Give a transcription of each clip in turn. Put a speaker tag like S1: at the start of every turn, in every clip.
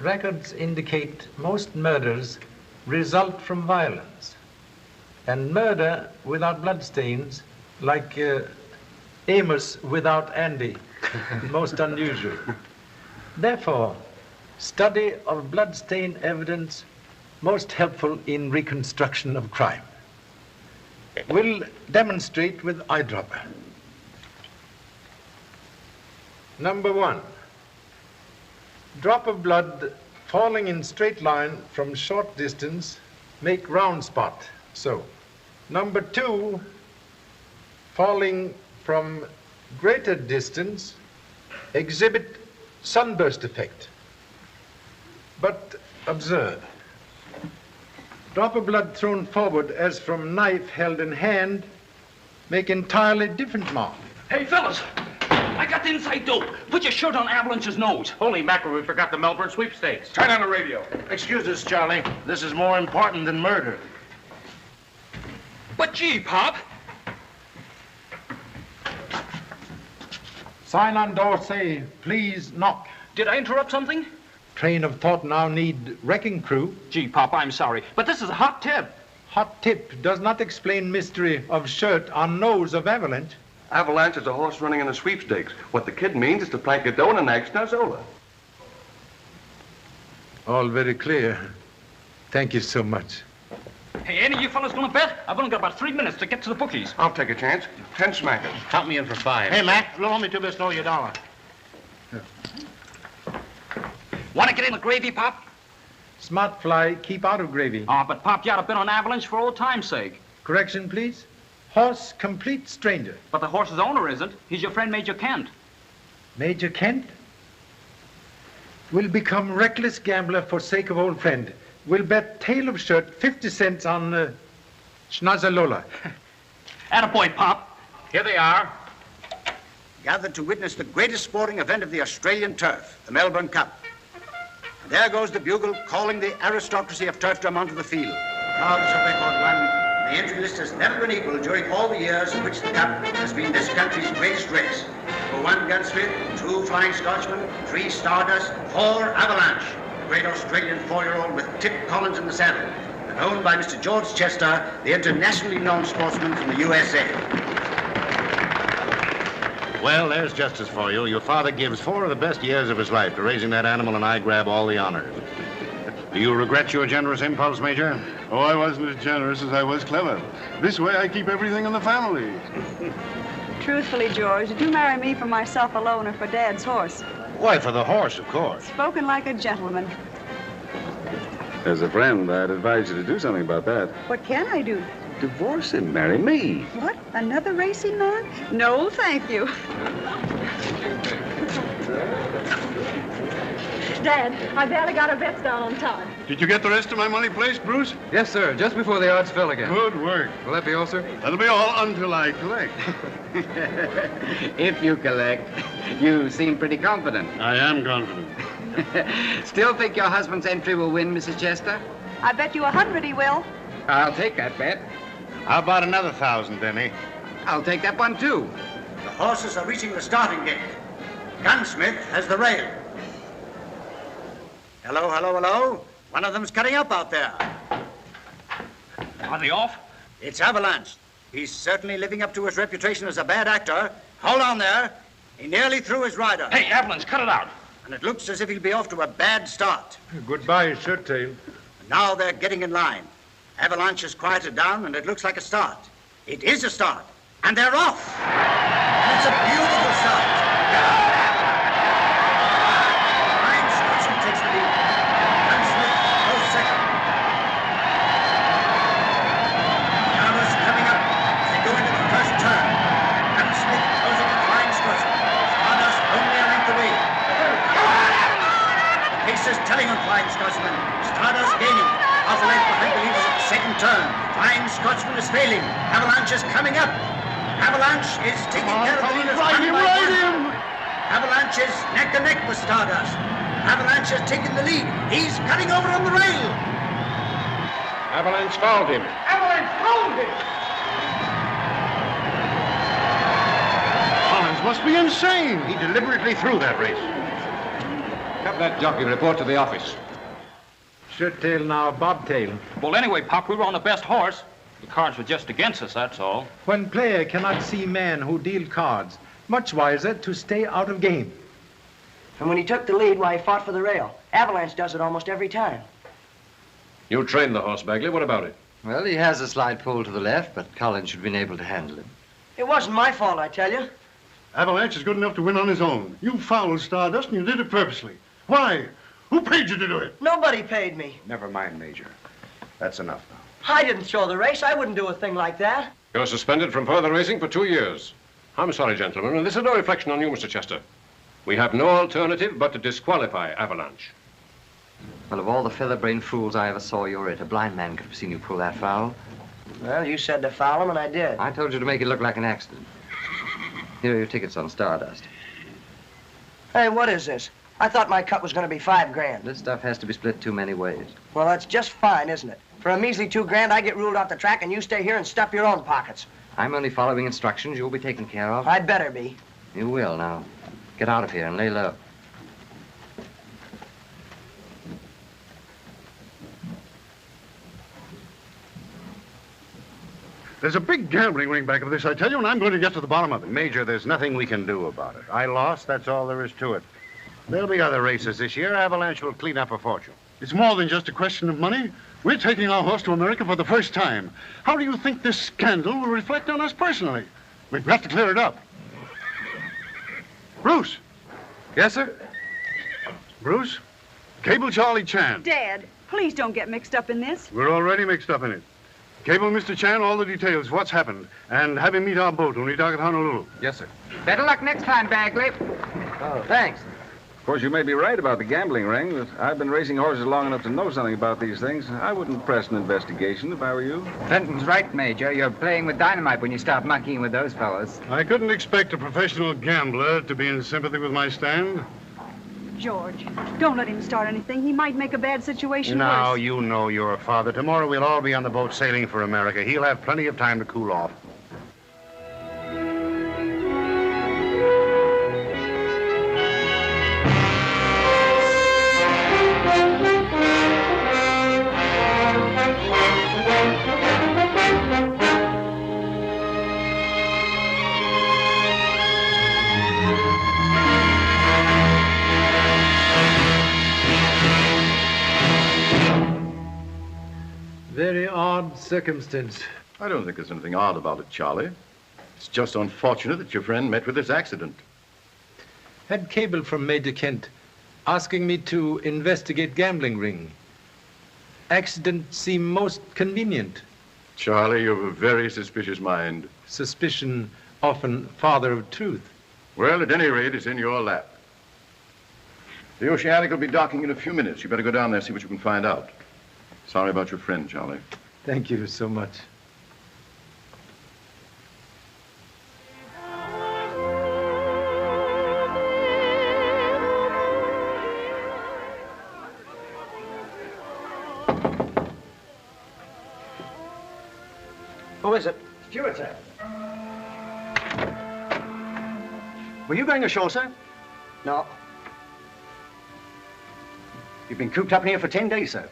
S1: records indicate most murders result from violence. And murder without bloodstains, like Amos without Andy, most unusual. Therefore, study of bloodstain evidence most helpful in reconstruction of crime. We'll demonstrate with eyedropper. Number 1. Drop of blood falling in straight line from short distance, make round spot, so. Number 2, falling from greater distance, exhibit sunburst effect. But observe. Drop of blood thrown forward as from knife held in hand, make entirely different mark.
S2: Hey, fellas, I got the inside dope. Put your shirt on Avalanche's nose.
S3: Holy mackerel, we forgot the Melbourne sweepstakes.
S4: Turn on the radio.
S3: Excuse us, Charlie. This is more important than murder.
S2: But gee, Pop.
S1: Sign on door say, please knock.
S2: Did I interrupt something?
S1: Train of thought now need wrecking crew.
S2: Gee, Pop, I'm sorry, but this is a hot tip.
S1: Hot tip does not explain mystery of shirt on nose of Avalanche.
S4: Avalanche is a horse running in the sweepstakes. What the kid means is to plank a dough and act Snazzola.
S1: All very clear. Thank you so much.
S2: Hey, any of you fellas gonna bet? I've only got about 3 minutes to get to the bookies.
S4: I'll take a chance. 10 smackers.
S3: Count me in for 5. Hey, Mac, loan me 2 bits, know your dollar.
S2: Want to get in the gravy, Pop?
S1: Smart fly, keep out of gravy.
S2: Oh, but Pop, you ought to bet on Avalanche for old time's sake.
S1: Correction, please. Horse, complete stranger.
S2: But the horse's owner isn't. He's your friend, Major Kent.
S1: Major Kent? Will become reckless gambler for sake of old friend. Will bet tail of shirt 50 cents on Schnazzalola.
S2: Attaboy, Pop.
S3: Here they are.
S5: Gathered to witness the greatest sporting event of the Australian turf, the Melbourne Cup. And there goes the bugle calling the aristocracy of turfdom onto the field. Regardless of record one, the entry list has never been equal during all the years in which the Cup has been this country's greatest race. For 1 Gunsmith, 2 Flying Scotchmen, 3 Stardust, 4 Avalanche, the great Australian 4-year-old with Tip Collins in the saddle, and owned by Mr. George Chester, the internationally known sportsman from the USA.
S3: Well, there's justice for you. Your father gives 4 of the best years of his life to raising that animal, and I grab all the honors. Do you regret your generous impulse, Major?
S6: Oh, I wasn't as generous as I was clever. This way I keep everything in the family.
S7: Truthfully, George, did you marry me for myself alone or for Dad's horse?
S3: Why, for the horse, of course.
S7: Spoken like a gentleman.
S6: As a friend, I'd advise you to do something about that.
S7: What can I do?
S6: Divorce him, marry me.
S7: What? Another racing man? No, thank you.
S8: Dad, I barely got our bets down on time.
S6: Did you get the rest of my money placed, Bruce?
S9: Yes, sir. Just before the odds fell again.
S6: Good work.
S9: Will that be all, sir?
S6: That'll be all until I collect.
S10: If you collect, you seem pretty confident.
S6: I am confident.
S10: Still think your husband's entry will win, Mrs. Chester?
S7: I bet you 100 he will.
S10: I'll take that bet.
S3: How about another 1,000, Denny?
S10: I'll take that one, too.
S5: The horses are reaching the starting gate. Gunsmith has the rail. Hello, hello, hello. One of them's cutting up out there.
S2: Are they off?
S5: It's Avalanche. He's certainly living up to his reputation as a bad actor. Hold on there. He nearly threw his rider.
S2: Hey, Avalanche, cut it out.
S5: And it looks as if he'll be off to a bad start.
S1: Goodbye, shirt tail.
S5: Now they're getting in line. Avalanche has quieted down, and it looks like a start. It is a start. And they're off. And it's a beautiful start. Flying Scotsman takes the lead. Gunsmith goes second. Stardust coming up as they go into the first turn. Gunsmith goes up the Flying Scotsman. Stardust only a length away. The pace is telling on Flying Scotsman. Stardust gaining. Half a length behind the leaders at the second turn. Flying Scotsman is failing. Avalanche is coming up. Avalanche is taking care of the leaders one by one. Avalanche is neck and neck with Stardust. Avalanche has taken the lead. He's cutting over on the rail.
S3: Avalanche fouled him.
S2: Avalanche, hold it!
S6: Collins must be insane.
S3: He deliberately threw that race.
S1: Cup
S11: Have that jockey report to the office.
S1: Shirt tail now, bobtail.
S2: Well, anyway, Pop, we were on the best horse. The cards were just against us, that's all.
S1: When player cannot see man who deal cards, much wiser to stay out of game.
S12: And when he took the lead, why, he fought for the rail. Avalanche does it almost every time.
S11: You trained the horse, Bagley. What about it?
S10: Well, he has a slight pull to the left, but Collins should have been able to handle him.
S12: It wasn't my fault, I tell you.
S6: Avalanche is good enough to win on his own. You fouled Stardust, and you did it purposely. Why? Who paid you to do it?
S12: Nobody paid me.
S3: Never mind, Major. That's enough now.
S12: I didn't throw the race. I wouldn't do a thing like that.
S11: You're suspended from further racing for 2 years. I'm sorry, gentlemen, and this is no reflection on you, Mr. Chester. We have no alternative but to disqualify Avalanche.
S10: Well, of all the feather-brained fools I ever saw, you're it. A blind man could have seen you pull that foul.
S12: Well, you said to foul him, and I did.
S10: I told you to make it look like an accident. Here are your tickets on Stardust.
S12: Hey, what is this? I thought my cut was going to be $5 grand.
S10: This stuff has to be split too many ways.
S12: Well, that's just fine, isn't it? For a measly $2 grand, I get ruled off the track, and you stay here and stuff your own pockets.
S10: I'm only following instructions. You'll be taken care of.
S12: I'd better be.
S10: You will. Now, get out of here and lay low.
S6: There's a big gambling ring back of this, I tell you, and I'm going to get to the bottom of it.
S3: Major, there's nothing we can do about it. I lost, that's all there is to it. There'll be other races this year. Avalanche will clean up a fortune.
S6: It's more than just a question of money. We're taking our horse to America for the first time. How do you think this scandal will reflect on us personally? We've got to clear it up. Bruce.
S9: Yes, sir?
S6: Bruce, cable Charlie Chan.
S7: Dad, please don't get mixed up in this.
S6: We're already mixed up in it. Cable Mr. Chan all the details, what's happened, and have him meet our boat when we dock at Honolulu.
S9: Yes, sir.
S10: Better luck next time, Bagley. Oh, thanks.
S13: Of course, you may be right about the gambling ring, but I've been racing horses long enough to know something about these things. I wouldn't press an investigation if I were you.
S10: Fenton's right, Major. You're playing with dynamite when you start monkeying with those fellows.
S6: I couldn't expect a professional gambler to be in sympathy with my stand.
S7: George, don't let him start anything. He might make a bad situation
S3: Now,
S7: worse.
S3: you know you're a father. Tomorrow we'll all be on the boat sailing for America. He'll have plenty of time to cool off.
S1: Very odd circumstance.
S14: I don't think there's anything odd about it, Charlie. It's just unfortunate that your friend met with this accident.
S1: Had cable from Major Kent asking me to investigate gambling ring. Accident seemed most convenient.
S14: Charlie, you have a very suspicious mind.
S1: Suspicion often father of truth.
S14: Well, at any rate, it's in your lap. The Oceanic will be docking in a few minutes. You better go down there and see what you can find out. Sorry about your friend, Charlie.
S1: Thank you so much.
S5: Who is it? Stewart, sir. Were you going ashore, sir?
S12: No.
S5: You've been cooped up in here for 10 days, sir.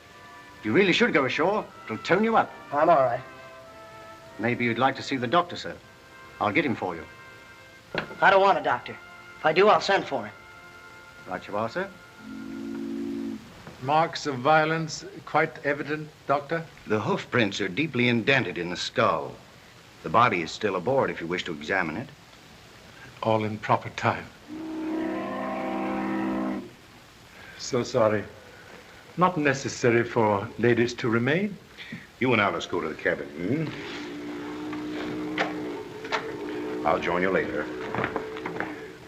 S5: You really should go ashore. It'll tone you up.
S12: I'm all right.
S5: Maybe you'd like to see the doctor, sir. I'll get him for you.
S12: I don't want a doctor. If I do, I'll send for him.
S5: Right you are, sir.
S1: Marks of violence quite evident, Doctor?
S5: The hoof prints are deeply indented in the skull. The body is still aboard if you wish to examine it.
S1: All in proper time. So sorry. Not necessary for ladies to remain.
S3: You and Alice go to the cabin. I'll join you later.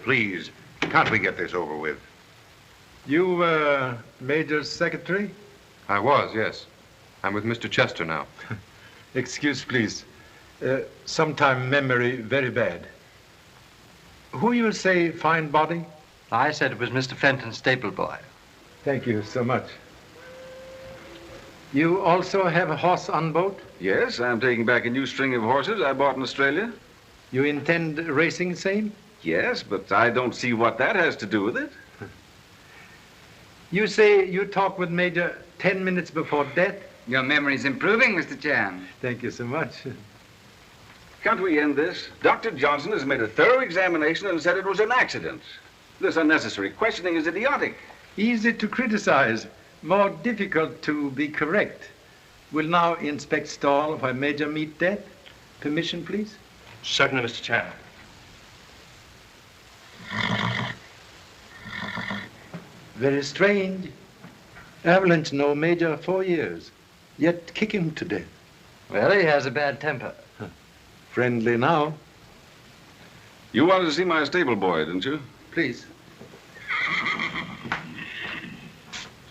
S3: Please, can't we get this over with?
S1: You were Major's secretary?
S9: I was, yes. I'm with Mr. Chester now.
S1: Excuse, please. Sometime memory very bad. Who you say fine body?
S10: I said it was Mr. Fenton's stable boy.
S1: Thank you so much. You also have a horse on boat?
S13: Yes, I'm taking back a new string of horses I bought in Australia.
S1: You intend racing same?
S13: Yes, but I don't see what that has to do with it.
S1: You say you talked with Major 10 minutes before death?
S15: Your memory's improving, Mr. Chan.
S1: Thank you so much.
S13: Can't we end this? Dr. Johnson has made a thorough examination and said it was an accident. This unnecessary questioning is idiotic.
S1: Easy to criticize, more difficult to be correct. We'll now inspect stall where Major meet death. Permission, please?
S4: Certainly, Mr. Chan.
S1: Very strange. Avalanche know Major 4 years, yet kick him to death.
S10: Well, he has a bad temper.
S1: Friendly now.
S13: You wanted to see my stable boy, didn't you?
S1: Please.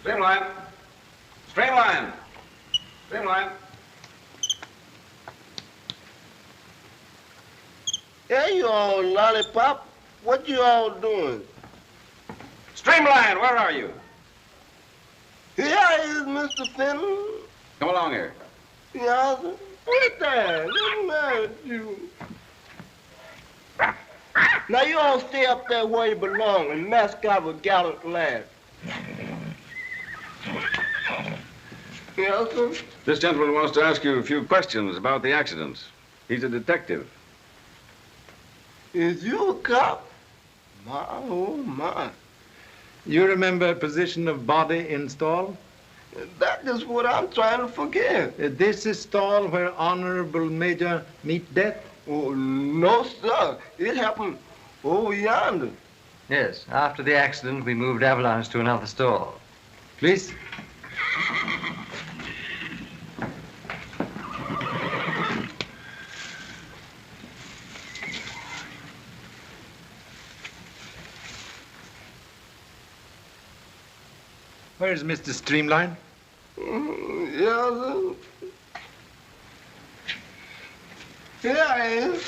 S13: Streamline. Streamline. Streamline.
S16: Hey, you all lollipop. What you all doing?
S13: Streamline, where are you?
S16: Here is Mr. Fenton.
S13: Come along here.
S16: Yeah, wait there. Let me marry you. Now you all stay up there where you belong and mask out with gallant lad. Yes, sir?
S13: This gentleman wants to ask you a few questions about the accident. He's a detective.
S16: Is you a cop? My, oh, my.
S1: You remember position of body in stall?
S16: That is what I'm trying to forget.
S1: This is stall where Honorable Major meet death?
S16: Oh, no, sir. It happened over yonder.
S10: Yes, after the accident, we moved Avalanche to another stall.
S1: Please. Where's Mr. Streamline?
S16: Yes, sir. Here I am.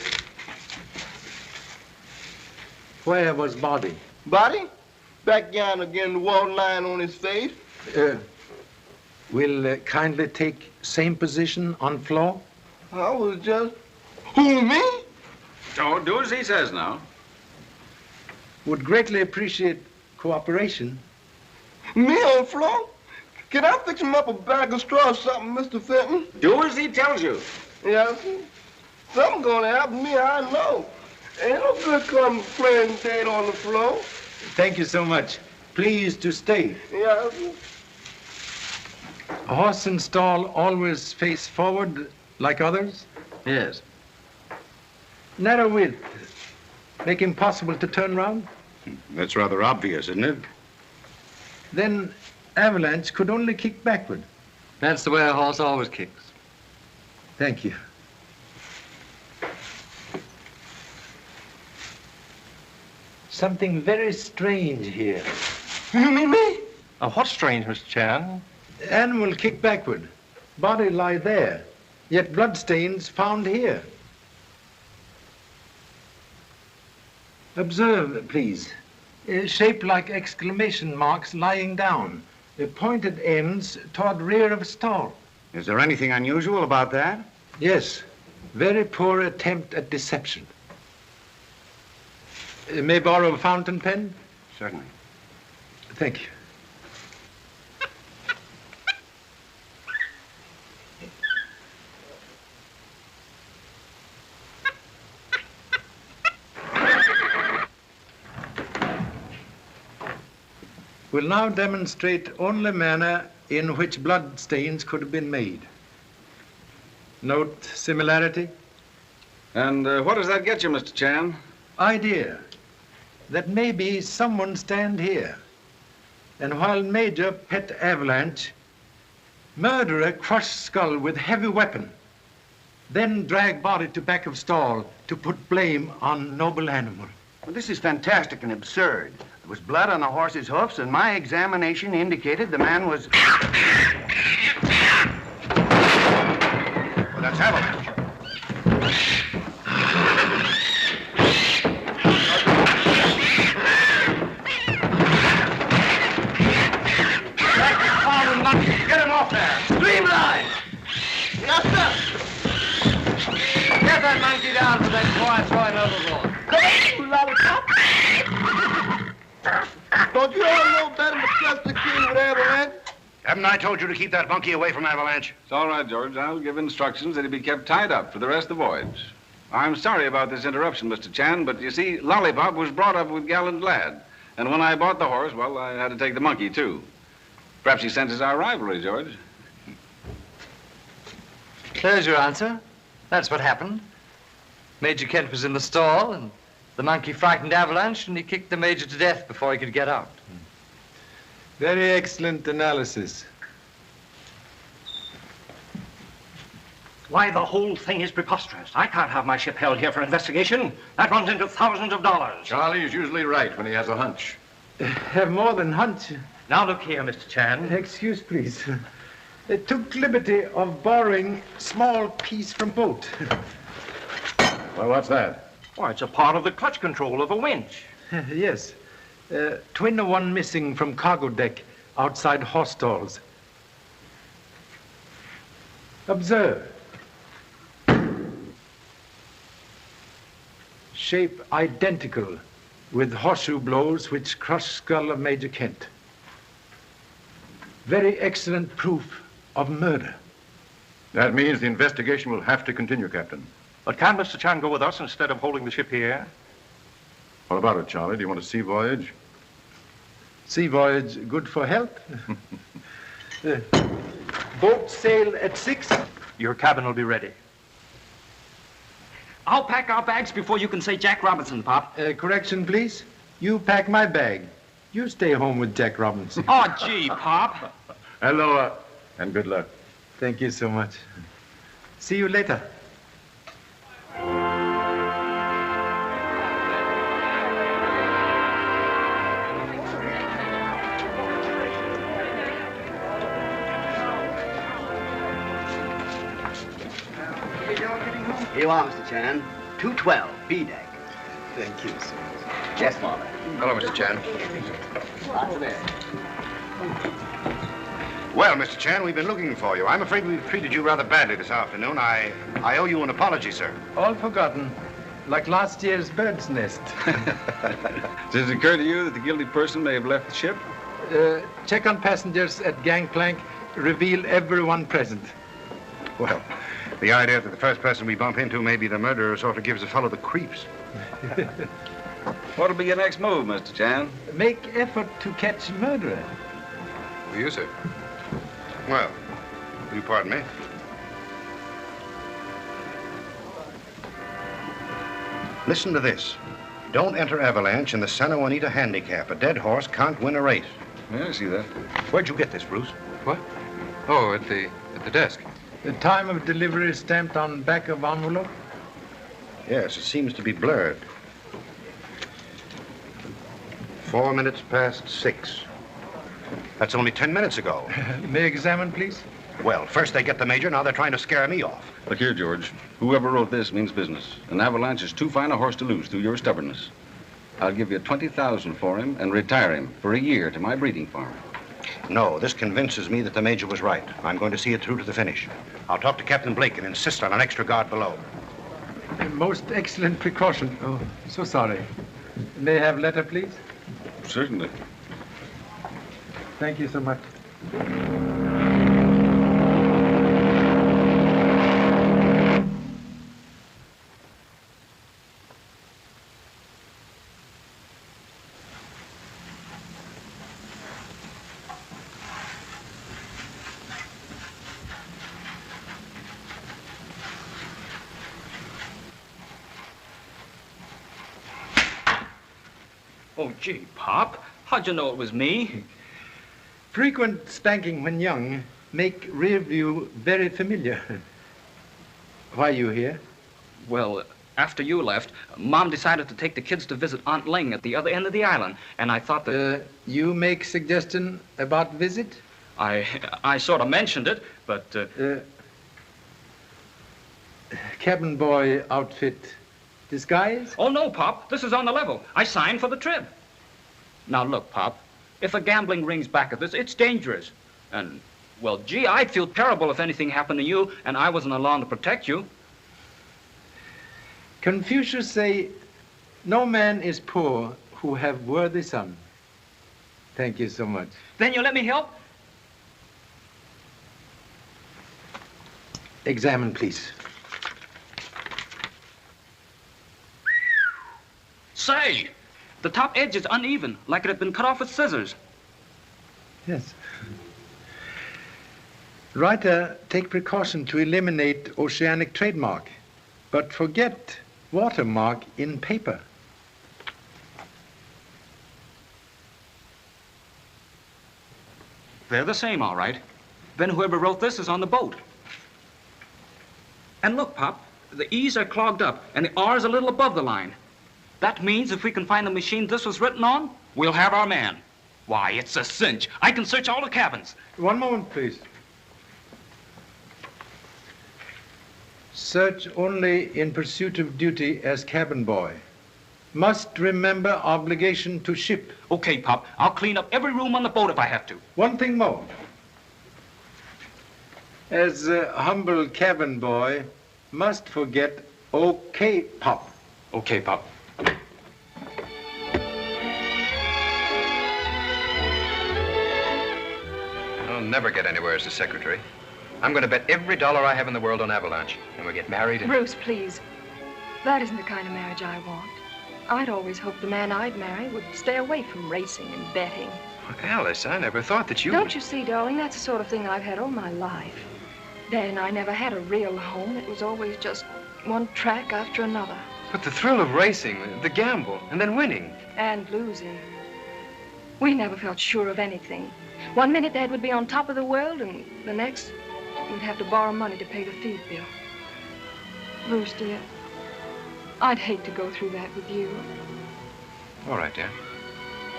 S1: Where was body?
S16: Body? Back yonder again, the wall line on his face.
S1: Will kindly take same position on floor?
S16: I was just... Who, me?
S13: Oh, do as he says now.
S1: Would greatly appreciate cooperation.
S16: Me on floor? Can I fix him up a bag of straw or something, Mr. Fenton?
S13: Do as he tells you.
S16: Yes, sir. Something gonna happen to me, I know. Ain't no good come playing dead on the floor.
S1: Thank you so much. Please to stay.
S16: Yes, sir.
S1: A horse and stall always face forward like others?
S10: Yes.
S1: Narrow width. Make impossible to turn round?
S3: That's rather obvious, isn't it?
S1: Then Avalanche could only kick backward.
S10: That's the way a horse always kicks.
S1: Thank you. Something very strange here.
S16: Me?
S4: What's strange, Mr. Chan?
S1: Animal kick backward. Body lie there. Yet bloodstains found here. Observe, please. Shaped like exclamation marks lying down. Pointed ends toward rear of stall.
S3: Is there anything unusual about that?
S1: Yes. Very poor attempt at deception. May borrow a fountain pen?
S3: Certainly.
S1: Thank you. We'll now demonstrate only manner in which blood stains could have been made. Note similarity?
S13: And what does that get you, Mr. Chan?
S1: Idea that maybe someone stand here, and while Major pet Avalanche, murderer crush skull with heavy weapon, then drag body to back of stall to put blame on noble animal.
S17: Well, this is fantastic and absurd. There was blood on the horse's hoofs, and my examination indicated the man was...
S3: Well, that's Avalanche.
S16: Get him off there! Streamline! Yes, sir!
S10: Get that monkey down for that quiet throwing overboard.
S16: Come on, you lollipop! Don't you all know better than to trust the king with Avalanche?
S3: Haven't I told you to keep that monkey away from Avalanche?
S13: It's all right, George. I'll give instructions that he be kept tied up for the rest of the voyage. I'm sorry about this interruption, Mr. Chan, but you see, Lollipop was brought up with Gallant Lad. And when I bought the horse, well, I had to take the monkey, too. Perhaps he senses our rivalry, George.
S10: There's your answer. That's what happened. Major Kent was in the stall, and the monkey frightened Avalanche, and he kicked the major to death before he could get out.
S1: Very excellent analysis.
S18: Why, the whole thing is preposterous. I can't have my ship held here for investigation. That runs into thousands of dollars.
S14: Charlie's usually right when he has a hunch.
S1: Have more than hunch.
S18: Now look here, Mr. Chan.
S1: Excuse, please. They took liberty of borrowing small piece from boat.
S14: Well, what's that?
S18: Why, it's a part of the clutch control of a winch.
S1: Yes. Twin of one missing from cargo deck outside horse stalls. Observe. Shape identical with horseshoe blows which crushed skull of Major Kent. Very excellent proof of murder.
S14: That means the investigation will have to continue, Captain.
S18: But can Mr. Chan go with us instead of holding the ship here?
S14: What about it, Charlie? Do you want a sea voyage?
S1: Sea voyage good for health? Boat sail at 6.
S18: Your cabin will be ready.
S2: I'll pack our bags before you can say Jack Robinson, Pop.
S1: Correction, please. You pack my bag. You stay home with Jack Robinson.
S2: Oh, gee, Pop.
S14: Aloha, and good luck.
S1: Thank you so much. See you later.
S5: Here you are, Mr. Chan. 212, B deck.
S1: Thank you, sir.
S5: Yes, Father.
S3: Hello, Mr. Chan.
S5: What's there?
S3: Well, Mr. Chan, we've been looking for you. I'm afraid we've treated you rather badly this afternoon. I owe you an apology, sir.
S1: All forgotten. Like last year's bird's nest.
S13: Does it occur to you that the guilty person may have left the ship?
S1: Check on passengers at gangplank. Reveal everyone present.
S3: Well, the idea that the first person we bump into may be the murderer sort of gives a fellow the creeps.
S13: What'll be your next move, Mr. Chan?
S1: Make effort to catch murderer.
S3: Will you, sir? Well, will you pardon me? Listen to this. Don't enter Avalanche in the Santa Juanita handicap. A dead horse can't win a race.
S13: Yeah, I see that.
S3: Where'd you get this, Bruce?
S9: What? Oh, at the desk.
S1: The time of delivery is stamped on back of envelope?
S3: Yes, it seems to be blurred. 4 minutes past 6. That's only 10 minutes ago.
S1: May I examine, please?
S3: Well, first they get the major, now they're trying to scare me off.
S13: Look here, George. Whoever wrote this means business. An Avalanche is too fine a horse to lose through your stubbornness. I'll give you $20,000 for him and retire him for a year to my breeding farm.
S3: No, this convinces me that the major was right. I'm going to see it through to the finish. I'll talk to Captain Blake and insist on an extra guard below.
S1: A most excellent precaution. Oh, so sorry. May I have letter, please?
S13: Certainly.
S1: Thank you so much.
S2: Oh, gee, Pop. How'd you know it was me?
S1: Frequent spanking when young make rear view very familiar. Why are you here?
S2: Well, after you left, Mom decided to take the kids to visit Aunt Ling at the other end of the island, and I thought that...
S1: You make suggestion about visit?
S2: I sort of mentioned it, but...
S1: Cabin boy outfit. Disguise?
S2: Oh, no, Pop. This is on the level. I signed for the trip. Now, look, Pop. If a gambling ring's back of this, it's dangerous. And, well, gee, I'd feel terrible if anything happened to you and I wasn't along to protect you.
S1: Confucius say, no man is poor who have worthy son. Thank you so much.
S2: Then you let me help?
S1: Examine, please.
S2: Say, the top edge is uneven, like it had been cut off with scissors.
S1: Yes. Writer, take precaution to eliminate oceanic trademark, but forget watermark in paper.
S2: They're the same, all right. Then whoever wrote this is on the boat. And look, Pop, the E's are clogged up, and the R's a little above the line. That means if we can find the machine this was written on, we'll have our man. Why, it's a cinch. I can search all the cabins.
S1: One moment, please. Search only in pursuit of duty as cabin boy. Must remember obligation to ship.
S2: Okay, Pop. I'll clean up every room on the boat if I have to.
S1: One thing more. As a humble cabin boy, must forget okay, Pop.
S2: Okay, Pop.
S9: I'll never get anywhere as a secretary. I'm going to bet every dollar I have in the world on Avalanche, and we'll get married and...
S8: Bruce, please. That isn't the kind of marriage I want. I'd always hoped the man I'd marry would stay away from racing and betting.
S9: Alice, I never thought that you...
S8: Don't you see, darling, that's the sort of thing I've had all my life. Dad and I never had a real home. It was always just one track after another.
S9: But the thrill of racing, the gamble, and then winning.
S8: And losing. We never felt sure of anything. One minute Dad would be on top of the world, and the next we'd have to borrow money to pay the feed bill. Bruce, dear, I'd hate to go through that with you.
S9: All right, dear.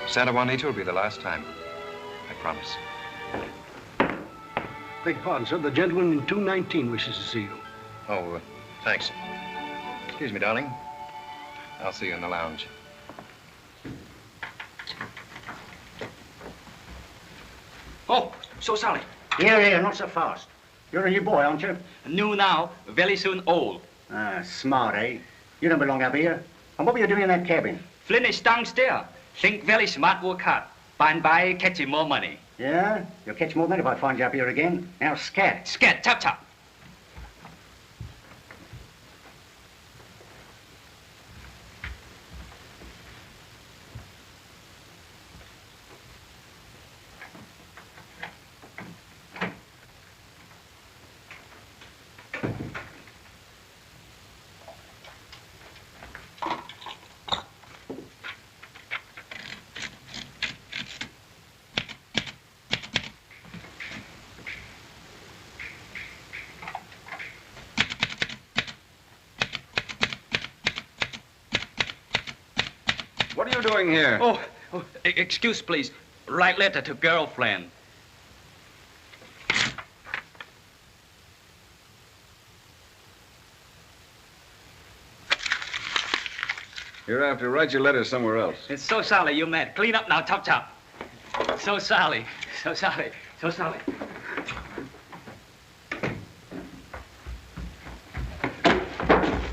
S9: Santa Juanita will be the last time. I promise.
S18: Beg pardon, sir. The gentleman in 219 wishes to see you.
S9: Oh, thanks. Excuse me, darling. I'll see you in the lounge.
S2: Oh, so Sally.
S5: Here, not so fast. You're a new boy, aren't you?
S2: New now, very soon old.
S5: Ah, smart, eh? You don't belong up here. And what were you doing in that cabin?
S2: Finish downstairs. Think very smart work hard. By and by, catching more money.
S5: Yeah? You'll catch more than if I find you up here again. Now, scat.
S2: Scat, tap, tap.
S13: What are you doing here?
S2: Oh, excuse, please. Write letter to girlfriend.
S13: You're have to write your letter somewhere else.
S2: It's so Sally you met. Clean up now, top, top. So Sally, so Sally, so Sally.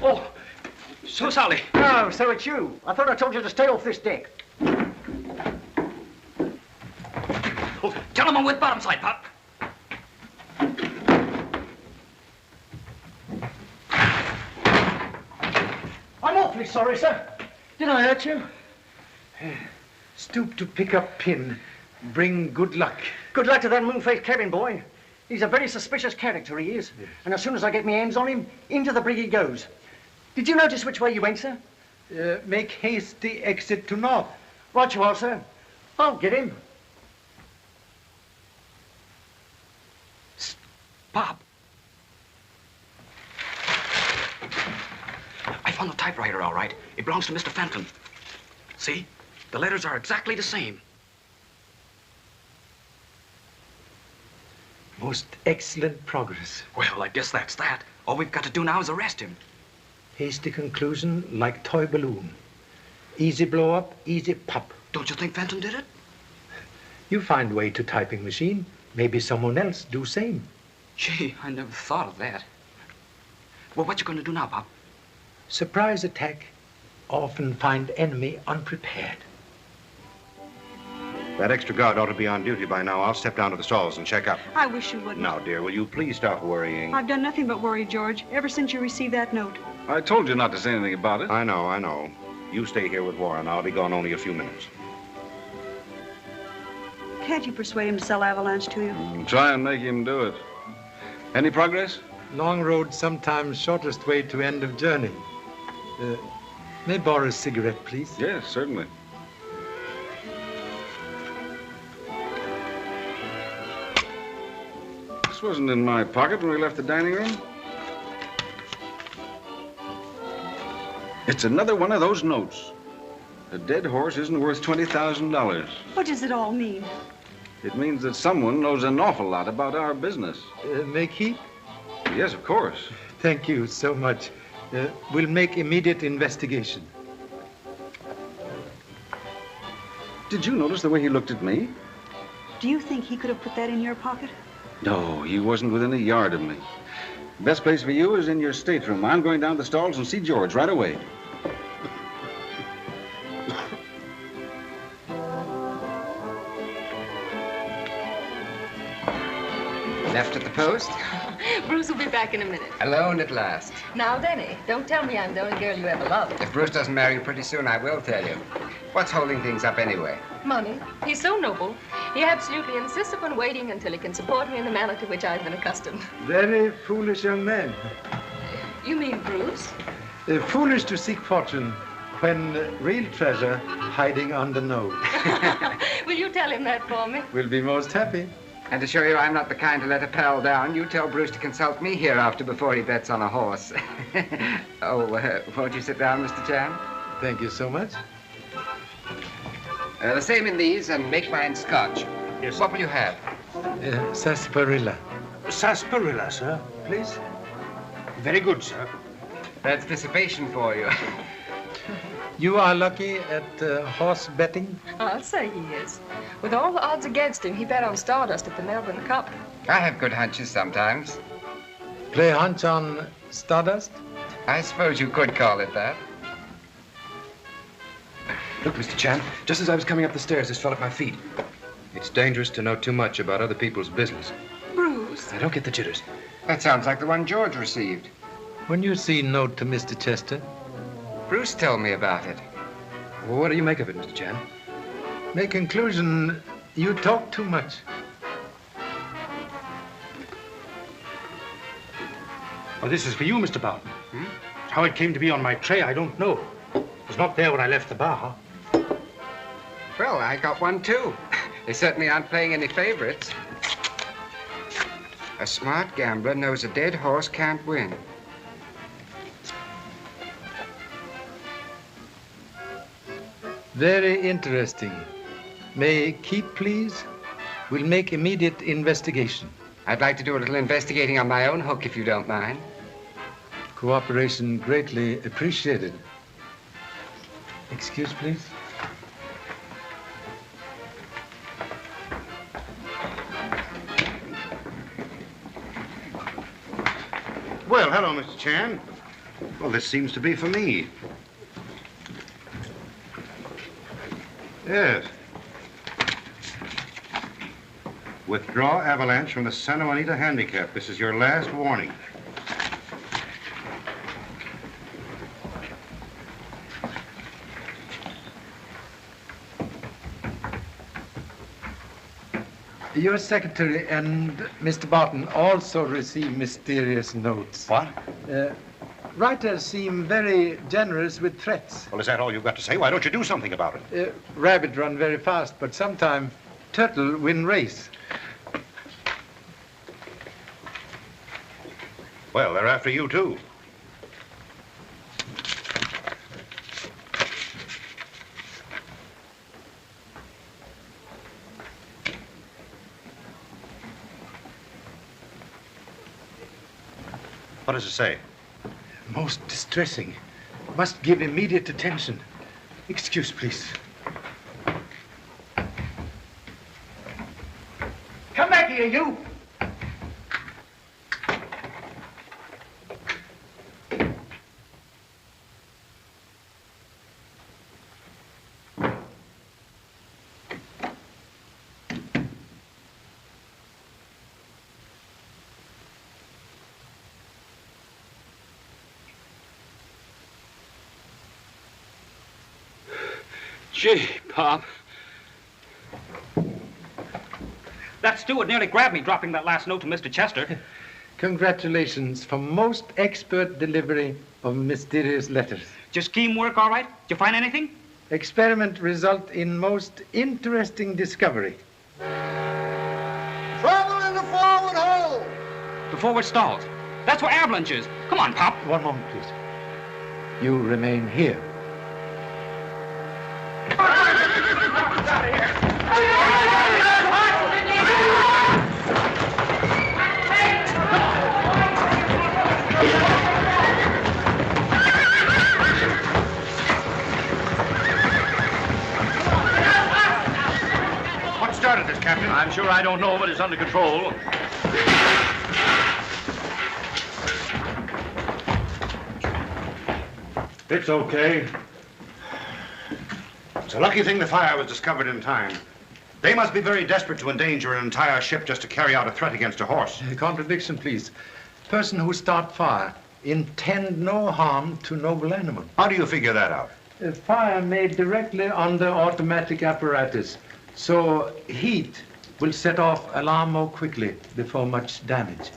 S2: Oh, so Sally.
S5: Oh, so it's you. I thought I told you to stay off this deck.
S2: Oh, tell him I'm with bottom side, Pop.
S5: I'm awfully sorry, sir. Did I hurt you?
S1: Stoop to pick up pin. Bring good luck.
S5: Good luck to that moon-faced cabin boy. He's a very suspicious character, he is. Yes. And as soon as I get my hands on him, into the brig he goes. Did you notice which way you went, sir?
S1: Make hasty exit to north.
S5: Right you are, sir. I'll get him.
S2: Bob. I found the typewriter, all right. It belongs to Mr. Fenton. See? The letters are exactly the same.
S1: Most excellent progress.
S2: Well, I guess that's that. All we've got to do now is arrest him.
S1: Hasty conclusion, like toy balloon. Easy blow up, easy pop.
S2: Don't you think Fenton did it?
S1: You find way to typing machine. Maybe someone else do same.
S2: Gee, I never thought of that. Well, what you gonna do now, Pop?
S1: Surprise attack. Often find enemy unprepared.
S3: That extra guard ought to be on duty by now. I'll step down to the stalls and check up.
S7: I wish you wouldn't.
S3: Now, dear, will you please stop worrying?
S7: I've done nothing but worry, George, ever since you received that note.
S13: I told you not to say anything about it.
S3: I know. You stay here with Warren. I'll be gone only a few minutes.
S7: Can't you persuade him to sell Avalanche to you?
S13: Try and make him do it. Any progress?
S1: Long road, sometimes shortest way to end of journey. May I borrow a cigarette, please?
S13: Yes, certainly. This wasn't in my pocket when we left the dining room. It's another one of those notes. A dead horse isn't worth $20,000.
S7: What does it all mean?
S13: It means that someone knows an awful lot about our business.
S1: May I keep?
S13: Yes, of course.
S1: Thank you so much. We'll make immediate investigation.
S13: Did you notice the way he looked at me?
S7: Do you think he could have put that in your pocket?
S13: No, he wasn't within a yard of me. Best place for you is in your stateroom. I'm going down to the stalls and see George right away.
S15: Left at the post?
S8: Bruce will be back in a minute.
S15: Alone at last.
S8: Now, Denny, don't tell me I'm the only girl you ever loved.
S15: If Bruce doesn't marry you pretty soon, I will tell you. What's holding things up anyway?
S8: Money. He's so noble. He absolutely insists upon waiting until he can support me in the manner to which I've been accustomed.
S1: Very foolish young man.
S8: You mean Bruce?
S1: Foolish to seek fortune when real treasure hiding underneath.
S8: Will you tell him that for me?
S1: We'll be most happy.
S15: And to show you I'm not the kind to let a pal down, you tell Bruce to consult me hereafter before he bets on a horse. Won't you sit down, Mr. Chan?
S1: Thank you so much.
S15: The same in these, and make mine Scotch. Yes. What will you have?
S1: Sarsaparilla.
S18: Sarsaparilla, sir, please. Very good, sir.
S15: That's dissipation for you.
S1: You are lucky at horse betting?
S8: I'll say he is. With all the odds against him, he bet on Stardust at the Melbourne Cup.
S15: I have good hunches sometimes.
S1: Play hunch on Stardust?
S15: I suppose you could call it that.
S9: Look, Mr. Chan, just as I was coming up the stairs, this fell at my feet. It's dangerous to know too much about other people's business.
S8: Bruce.
S9: I don't get the jitters.
S15: That sounds like the one George received.
S1: When you see note to Mr. Chester?
S15: Bruce told me about it.
S9: Well, what do you make of it, Mr. Chan?
S1: My conclusion, you talk too much.
S18: Well, this is for you, Mr. Barton. How it came to be on my tray, I don't know. It was not there when I left the bar.
S15: Well, I got one, too. They certainly aren't playing any favorites. A smart gambler knows a dead horse can't win.
S1: Very interesting. May I keep, please? We'll make immediate investigation.
S15: I'd like to do a little investigating on my own hook, if you don't mind.
S1: Cooperation greatly appreciated. Excuse, please.
S3: Well, hello, Mr. Chan. Well, this seems to be for me. Yes. Withdraw Avalanche from the Santa Juanita Handicap. This is your last warning.
S1: Your secretary and Mr. Barton also receive mysterious notes.
S3: What?
S1: Writers seem very generous with threats.
S3: Well, is that all you've got to say? Why don't you do something about it?
S1: Rabbit run very fast, but sometime turtle win race.
S3: Well, they're after you, too. What does it say?
S1: Most distressing. Must give immediate attention. Excuse, please.
S18: Come back here, you!
S2: Gee, Pop. That steward nearly grabbed me dropping that last note to Mr. Chester.
S1: Congratulations for most expert delivery of mysterious letters.
S2: Just scheme work all right? Did you find anything?
S1: Experiment result in most interesting discovery.
S16: Trouble in the forward hold.
S2: The forward stalls. That's where Avalanche is. Come on, Pop.
S1: One moment, please. You remain here.
S3: What started this, Captain?
S19: I'm sure I don't know, but it's under control.
S3: It's okay. It's a lucky thing the fire was discovered in time. They must be very desperate to endanger an entire ship just to carry out a threat against a horse.
S1: Contradiction, please. Person who start fire intend no harm to noble animal.
S3: How do you figure that out?
S1: A fire made directly under automatic apparatus, so heat will set off alarm more quickly before much damage.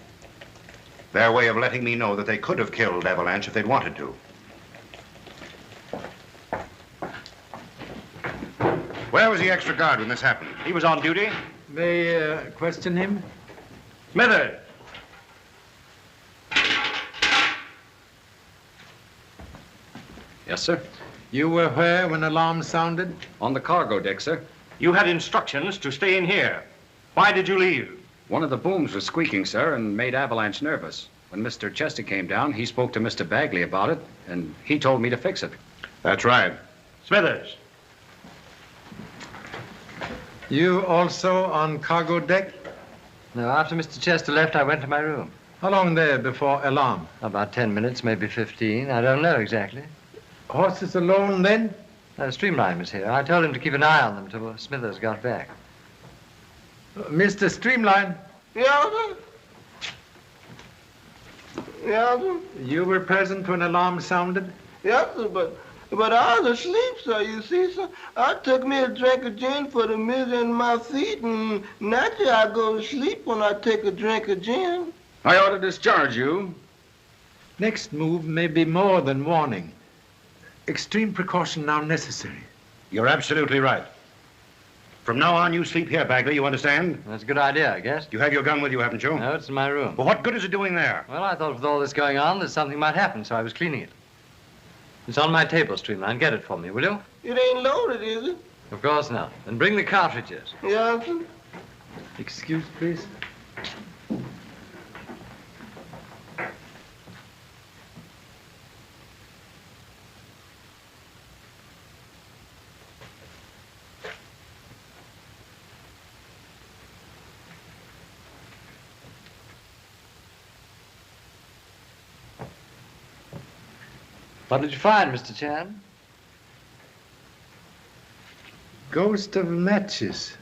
S3: Their way of letting me know that they could have killed Avalanche if they'd wanted to. Where was the extra guard when this happened?
S19: He was on duty.
S1: May question him?
S19: Smithers.
S2: Yes, sir.
S1: You were where when alarm sounded?
S2: On the cargo deck, sir.
S19: You had instructions to stay in here. Why did you leave?
S2: One of the booms was squeaking, sir, and made Avalanche nervous. When Mr. Chester came down, he spoke to Mr. Bagley about it, and he told me to fix it.
S3: That's right.
S19: Smithers.
S1: You also on cargo deck?
S10: No, after Mr. Chester left, I went to my room.
S1: How long there before alarm?
S10: About 10 minutes, maybe 15. I don't know exactly.
S1: Horses alone then?
S10: Streamline was here. I told him to keep an eye on them till Smithers got back.
S1: Mr. Streamline?
S16: Yeah, sir. Yeah, sir.
S1: You were present when alarm sounded?
S16: Yes, sir, but I was asleep, sir. You see, sir, I took me a drink of gin for the misery in my feet, and naturally I go to sleep when I take a drink of gin.
S13: I ought to discharge you.
S1: Next move may be more than warning. Extreme precaution now necessary.
S3: You're absolutely right. From now on, you sleep here, Bagley, you understand?
S10: That's a good idea, I guess.
S3: You have your gun with you, haven't you?
S10: No, it's in my room.
S3: Well, what good is it doing there?
S10: Well, I thought with all this going on that something might happen, so I was cleaning it. It's on my table, Streamline. Get it for me, will you?
S16: It ain't loaded, is it?
S10: Of course not. Then bring the cartridges.
S16: Yeah, sir.
S1: Excuse, please.
S10: What did you find, Mr. Chan?
S1: Ghost of matches.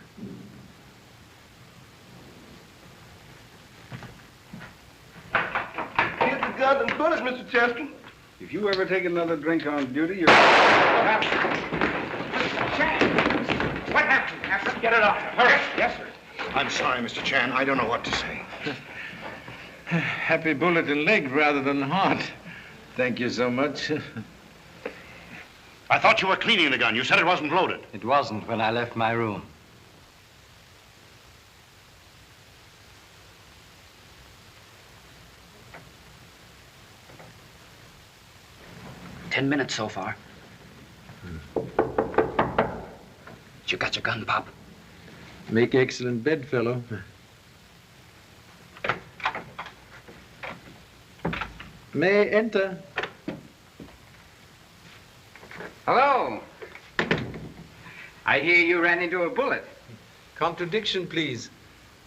S16: Here's the gun and bullets, Mr. Chester.
S13: If you ever take another drink on duty, you're...
S19: What happened? Have get it off. Hurry. Yes, sir.
S3: I'm sorry, Mr. Chan. I don't know what to say.
S1: Happy bullet in leg rather than heart. Thank you so much.
S3: I thought you were cleaning the gun. You said it wasn't loaded.
S10: It wasn't when I left my room.
S2: Ten minutes so far. You got your gun, Pop?
S1: Make excellent bedfellow. May enter.
S15: Hello. I hear you ran into a bullet.
S1: Contradiction, please.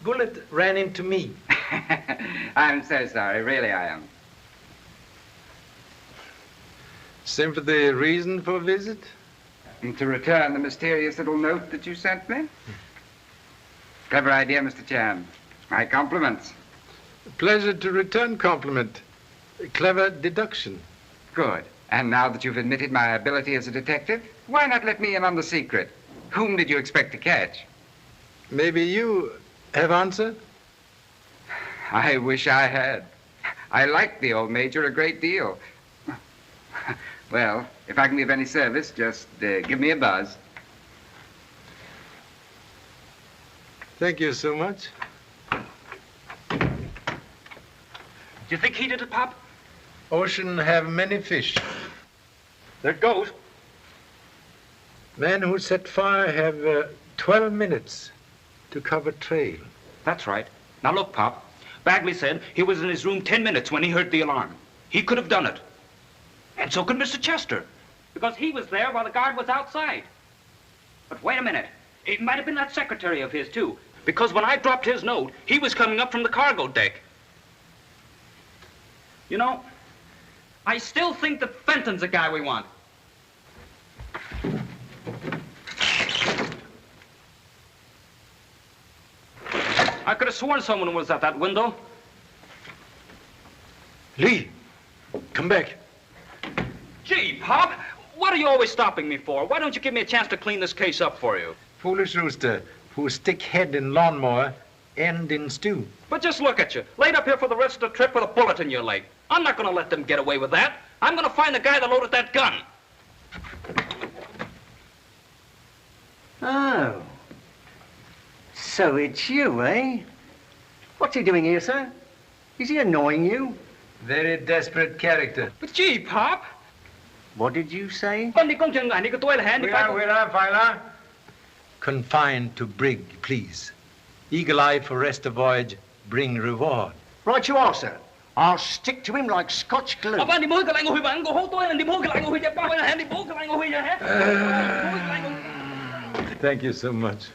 S1: Bullet ran into me.
S15: I'm so sorry. Really, I am.
S1: Sympathy reason for visit?
S15: And to return the mysterious little note that you sent me? Clever idea, Mr. Chan. My compliments.
S1: Pleasure to return compliment. Clever deduction.
S15: Good. And now that you've admitted my ability as a detective, why not let me in on the secret? Whom did you expect to catch?
S1: Maybe you have answered?
S15: I wish I had. I like the old Major a great deal. Well, if I can be of any service, just give me a buzz.
S1: Thank you so much.
S2: Do you think he did it, Pop?
S1: Ocean have many fish.
S2: There it goes.
S1: Men who set fire have 12 minutes to cover trail.
S2: That's right. Now look, Pop. Bagley said he was in his room 10 minutes when he heard the alarm. He could have done it. And so could Mr. Chester. Because he was there while the guard was outside. But wait a minute. It might have been that secretary of his, too. Because when I dropped his note, he was coming up from the cargo deck. You know, I still think that Fenton's the guy we want. I could have sworn someone was at that window.
S1: Lee, come back.
S2: Gee, Pop, what are you always stopping me for? Why don't you give me a chance to clean this case up for you?
S1: Foolish rooster who stick head in lawnmower, end in stew.
S2: But just look at you, laid up here for the rest of the trip with a bullet in your leg. I'm not going to let them get away with that. I'm going to find the guy that loaded that gun.
S12: Oh. So it's you, eh? What's he doing here, sir? Is he annoying you?
S1: Very desperate character.
S2: But gee, Pop.
S12: What did you say?
S1: We are, Filer. Confined to brig, please. Eagle Eye for rest of voyage, bring reward.
S12: Right you are, sir. I'll stick to him like Scotch glue.
S1: Thank you so much.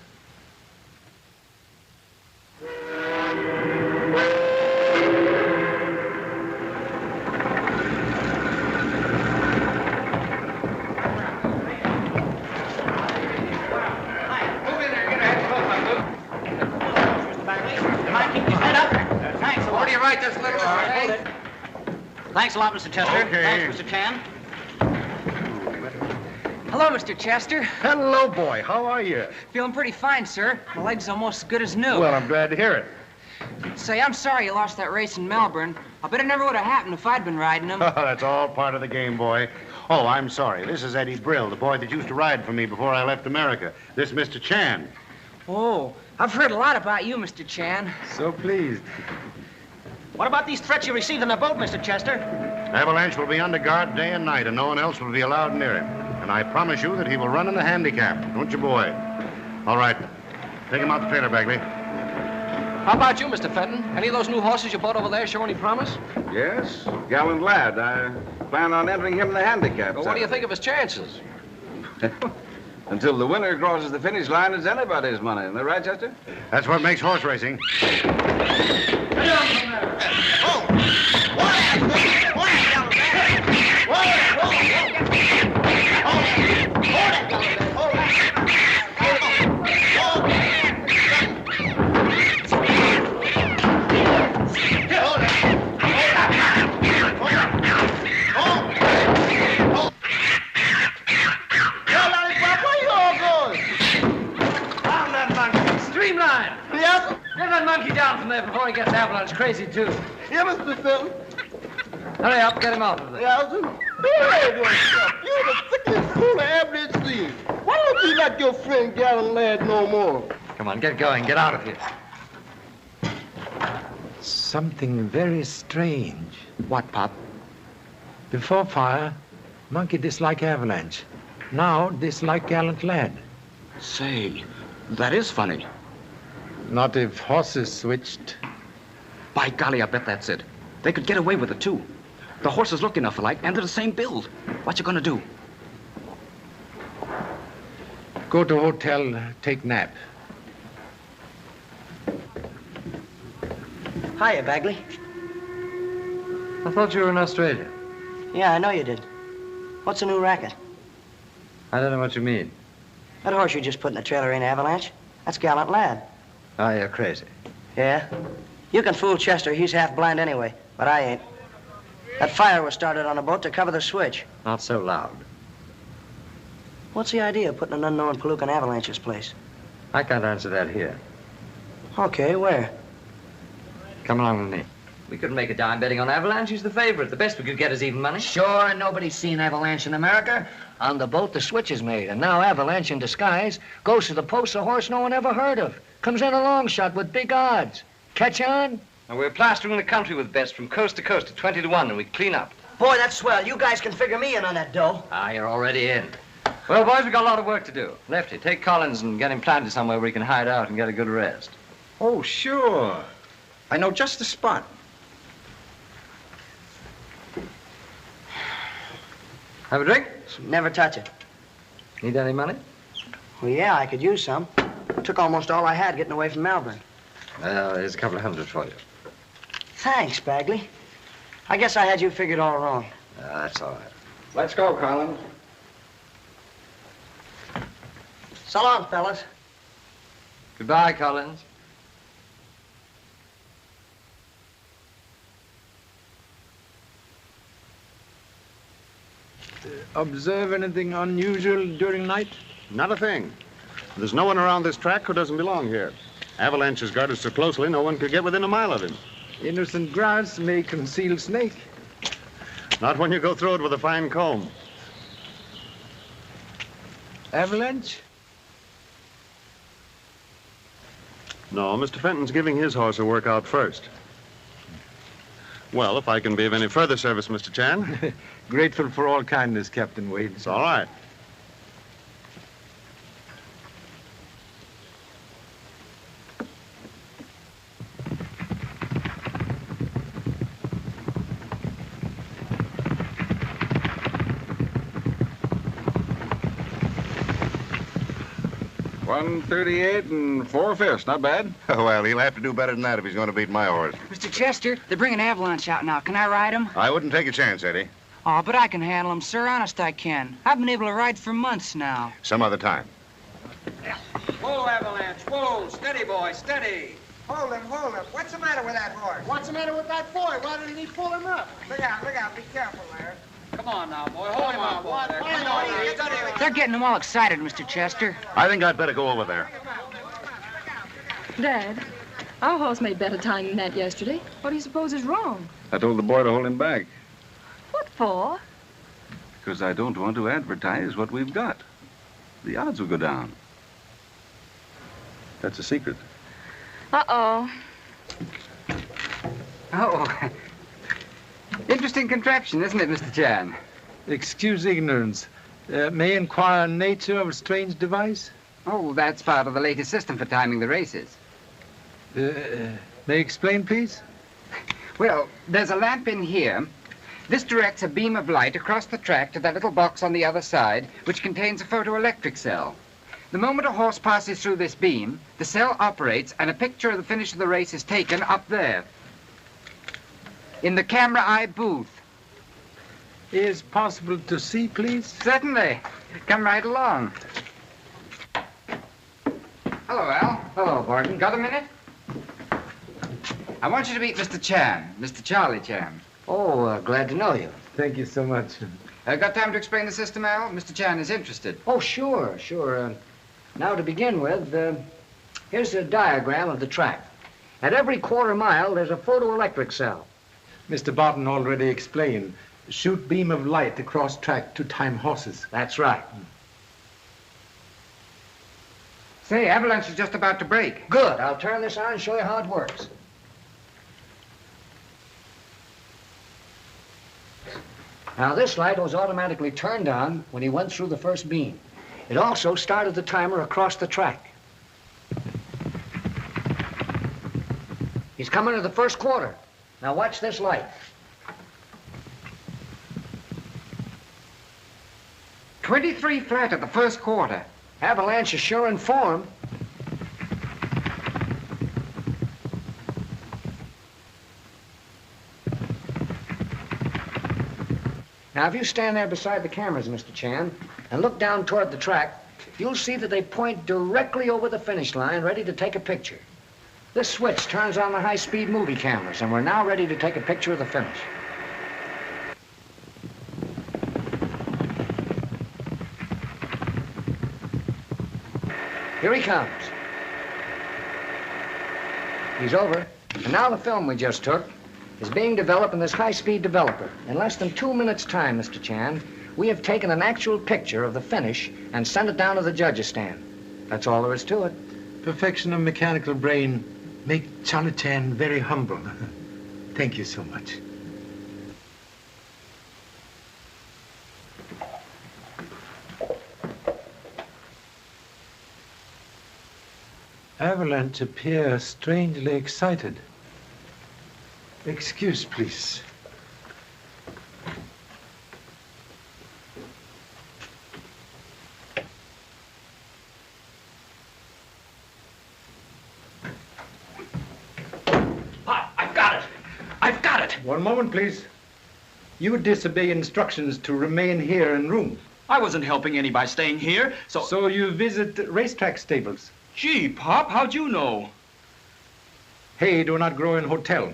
S15: Where do you write this little
S20: Thanks a lot, Mr. Chester.
S14: Okay.
S20: Thanks, Mr. Chan.
S21: Hello, Mr. Chester.
S14: Hello, boy. How are you?
S21: Feeling pretty fine, sir. My leg's almost as good as new.
S14: Well, I'm glad to hear it.
S21: Say, I'm sorry you lost that race in Melbourne. I bet it never would have happened if I'd been riding them.
S3: That's all part of the game, boy. Oh, I'm sorry. This is Eddie Brill, the boy that used to ride for me before I left America. This Mr. Chan.
S21: Oh, I've heard a lot about you, Mr. Chan.
S1: So pleased.
S20: What about these threats you received in the boat, Mr. Chester?
S3: Avalanche will be under guard day and night, and no one else will be allowed near him. And I promise you that he will run in the handicap. Don't you, boy? All right. Take him out the trailer, Bagley.
S22: How about you, Mr. Fenton? Any of those new horses you bought over there show any promise?
S13: Yes, gallant lad. I plan on entering him in the handicap.
S22: Well, what do you think of his chances?
S13: Until the winner crosses the finish line, it's anybody's money. Isn't that right, Chester?
S3: That's what makes horse racing.
S22: Streamline!
S16: Yes?
S22: Get that monkey down from there before he gets Avalanche crazy, too.
S16: Yeah, Mr. Fenton.
S22: Hurry up, get him out of there.
S16: Yeah, behave yourself. You're the thickest fool I ever did see. Why don't you like your friend Gallant Lad no more?
S10: Come on, get going. Get out of here.
S1: Something very strange.
S2: What, Pop?
S1: Before fire, monkey dislike Avalanche. Now dislike Gallant Lad.
S2: Say, that is funny.
S1: Not if horses switched.
S2: By golly, I bet that's it. They could get away with it, too. The horses look enough alike, and they're the same build. What you gonna do?
S1: Go to hotel, take nap.
S12: Hiya, Bagley.
S10: I thought you were in Australia.
S12: Yeah, I know you did. What's the new racket?
S10: I don't know what you mean.
S12: That horse you just put in the trailer ain't Avalanche. That's Gallant Lad.
S10: Oh, you're crazy.
S12: Yeah? You can fool Chester. He's half blind anyway, but I ain't.
S20: That fire was started on a boat to cover the switch.
S10: Not so loud.
S20: What's the idea of putting an unknown Palook in Avalanche's place?
S10: I can't answer that here.
S20: Okay, where?
S10: Come along with me. We couldn't make a dime betting on Avalanche. He's the favorite. The best we could get is even money.
S6: Sure, nobody's seen Avalanche in America. On the boat, the switch is made, and now Avalanche in disguise goes to the post a horse no one ever heard of. Comes in a long shot with big odds. Catch on?
S10: And we're plastering the country with bets from coast to coast at 20 to 1, and we clean up.
S20: Boy, that's swell. You guys can figure me in on that dough.
S10: Ah, you're already in. Well, boys, we've got a lot of work to do. Lefty, take Collins and get him planted somewhere where he can hide out and get a good rest.
S1: Oh, sure. I know just the spot.
S10: Have a drink?
S20: Never touch it.
S10: Need any money?
S20: Well, yeah, I could use some. Took almost all I had getting away from Melbourne.
S10: Well, here's a couple of hundred for you.
S20: Thanks, Bagley. I guess I had you figured all wrong.
S10: That's all right.
S13: Let's go, Collins.
S20: So long, fellas.
S10: Goodbye, Collins.
S1: Observe anything unusual during night?
S3: Not a thing. There's no one around this track who doesn't belong here. Avalanche is guarded so closely, no one could get within a mile of him.
S1: Innocent grass may conceal snake.
S3: Not when you go through it with a fine comb.
S1: Avalanche?
S3: No, Mr. Fenton's giving his horse a workout first. Well, if I can be of any further service, Mr. Chan.
S1: Grateful for all kindness, Captain Wade.
S3: It's all right.
S13: $138 and 4/5, not bad.
S3: Well, he'll have to do better than that if he's going to beat my horse.
S21: Mr. Chester, they're bringing Avalanche out now. Can I ride him?
S3: I wouldn't take a chance, Eddie.
S21: Oh, but I can handle him, sir. Honest, I can. I've been able to ride for months now.
S3: Some other time.
S15: Whoa, Avalanche, whoa. Steady, boy, steady. Hold him, hold him. What's the matter with that horse?
S16: What's the matter with that boy? Why didn't he pull him up?
S15: Look out, be careful there.
S21: Come on now, boy. Hold him up, boy.
S15: Come on,
S21: They're getting him all excited, Mr. Chester.
S3: I think I'd better go over there.
S8: Dad, our horse made better time than that yesterday. What do you suppose is wrong?
S13: I told the boy to hold him back
S8: What for?
S13: because I don't want to advertise what we've got. The odds will go down. That's a secret.
S8: Uh-oh.
S15: Oh, interesting contraption, isn't it, Mr. Chan?
S1: Excuse ignorance. May I inquire nature of a strange device?
S15: Oh, that's part of the latest system for timing the races.
S1: May I explain, please?
S15: Well, there's a lamp in here. This directs a beam of light across the track to that little box on the other side, which contains a photoelectric cell. The moment a horse passes through this beam, the cell operates and a picture of the finish of the race is taken up there, in the camera eye booth.
S1: Is possible to see, please?
S15: Certainly. Come right along. Hello, Al. Hello, Barton. Got a minute? I want you to meet Mr. Chan, Mr. Charlie Chan.
S6: Oh, glad to know you.
S1: Thank you so much.
S15: Got time to explain the system, Al? Mr. Chan is interested.
S6: Oh, sure. Now, to begin with, here's a diagram of the track. At every quarter mile, there's a photoelectric cell.
S1: Mr. Barton already explained. Shoot beam of light across track to time horses.
S6: That's right.
S15: Say, Avalanche is just about to break.
S6: Good. I'll turn this on and show you how it works. Now, this light was automatically turned on when he went through the first beam. It also started the timer across the track. He's coming to the first quarter. Now, watch this light.
S15: 23 flat at the first quarter.
S6: Avalanche is sure in form. Now, if you stand there beside the cameras, Mr. Chan, and look down toward the track, you'll see that they point directly over the finish line, ready to take a picture. This switch turns on the high-speed movie cameras, and we're now ready to take a picture of the finish. Here he comes. He's over. And now the film we just took is being developed in this high-speed developer. In less than 2 minutes' time, Mr. Chan, we have taken an actual picture of the finish and sent it down to the judge's stand. That's all there is to it.
S1: Perfection of mechanical brain make Charlie Chan very humble. Thank you so much. Avalanche appear strangely excited. Excuse, please.
S2: Pop, I've got it. I've got it.
S1: One moment, please. You disobey instructions to remain here in room.
S2: I wasn't helping any by staying here, so...
S1: So you visit racetrack stables?
S2: Gee, Pop, how'd you know?
S1: Hay do not grow in hotel.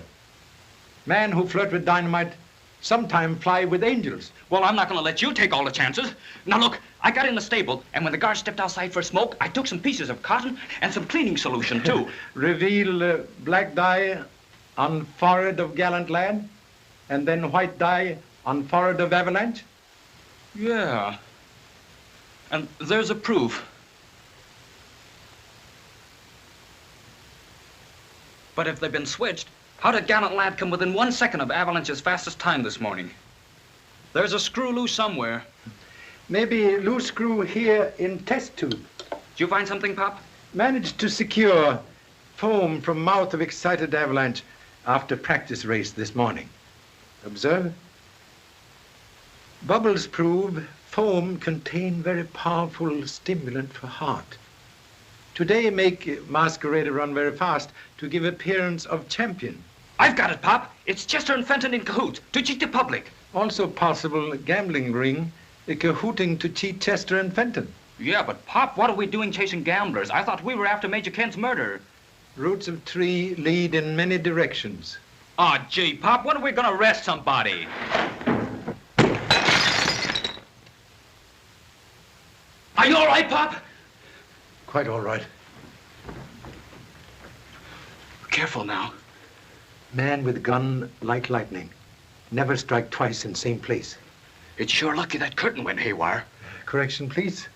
S1: Man who flirt with dynamite sometime fly with angels.
S2: Well, I'm not going to let you take all the chances. Now, look, I got in the stable, and when the guard stepped outside for a smoke, I took some pieces of cotton and some cleaning solution, too.
S1: Reveal black dye on forehead of gallant lad, and then white dye on forehead of Avalanche?
S2: Yeah. And there's a proof. But if they've been switched, how did Gallant Lad come within 1 second of Avalanche's fastest time this morning? There's a screw loose somewhere.
S1: Maybe loose screw here in test tube.
S2: Did you find something, Pop?
S1: Managed to secure foam from mouth of excited Avalanche after practice race this morning. Observe. Bubbles prove foam contain very powerful stimulant for heart. Today make masquerader run very fast to give appearance of champion.
S2: I've got it, Pop. It's Chester and Fenton in cahoots to cheat the public.
S1: Also possible gambling ring cahooting to cheat Chester and Fenton.
S2: Yeah, but Pop, what are we doing chasing gamblers? I thought we were after Major Kent's murder.
S1: Roots of tree lead in many directions.
S2: Oh, gee, Pop, when are we going to arrest somebody? Are you all right, Pop?
S1: Quite all right.
S2: Careful now.
S1: Man with gun like lightning. Never strike twice in same place.
S2: It's sure lucky that curtain went haywire.
S1: Correction, please.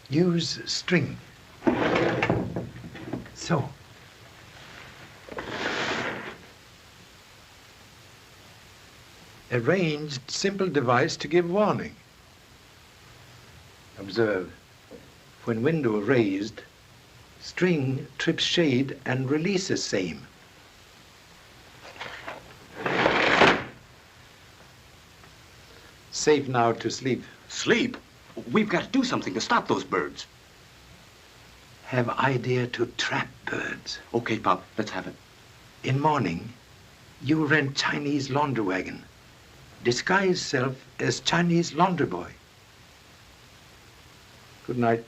S1: Use string. So. Arranged simple device to give warning. Observe. When window raised, string trips shade and releases same. Safe now to sleep.
S2: Sleep? We've got to do something to stop those birds.
S1: Have idea to trap birds.
S2: Okay, Pop, let's have it.
S1: In morning, you rent Chinese laundry wagon. Disguise self as Chinese laundry boy. Good night.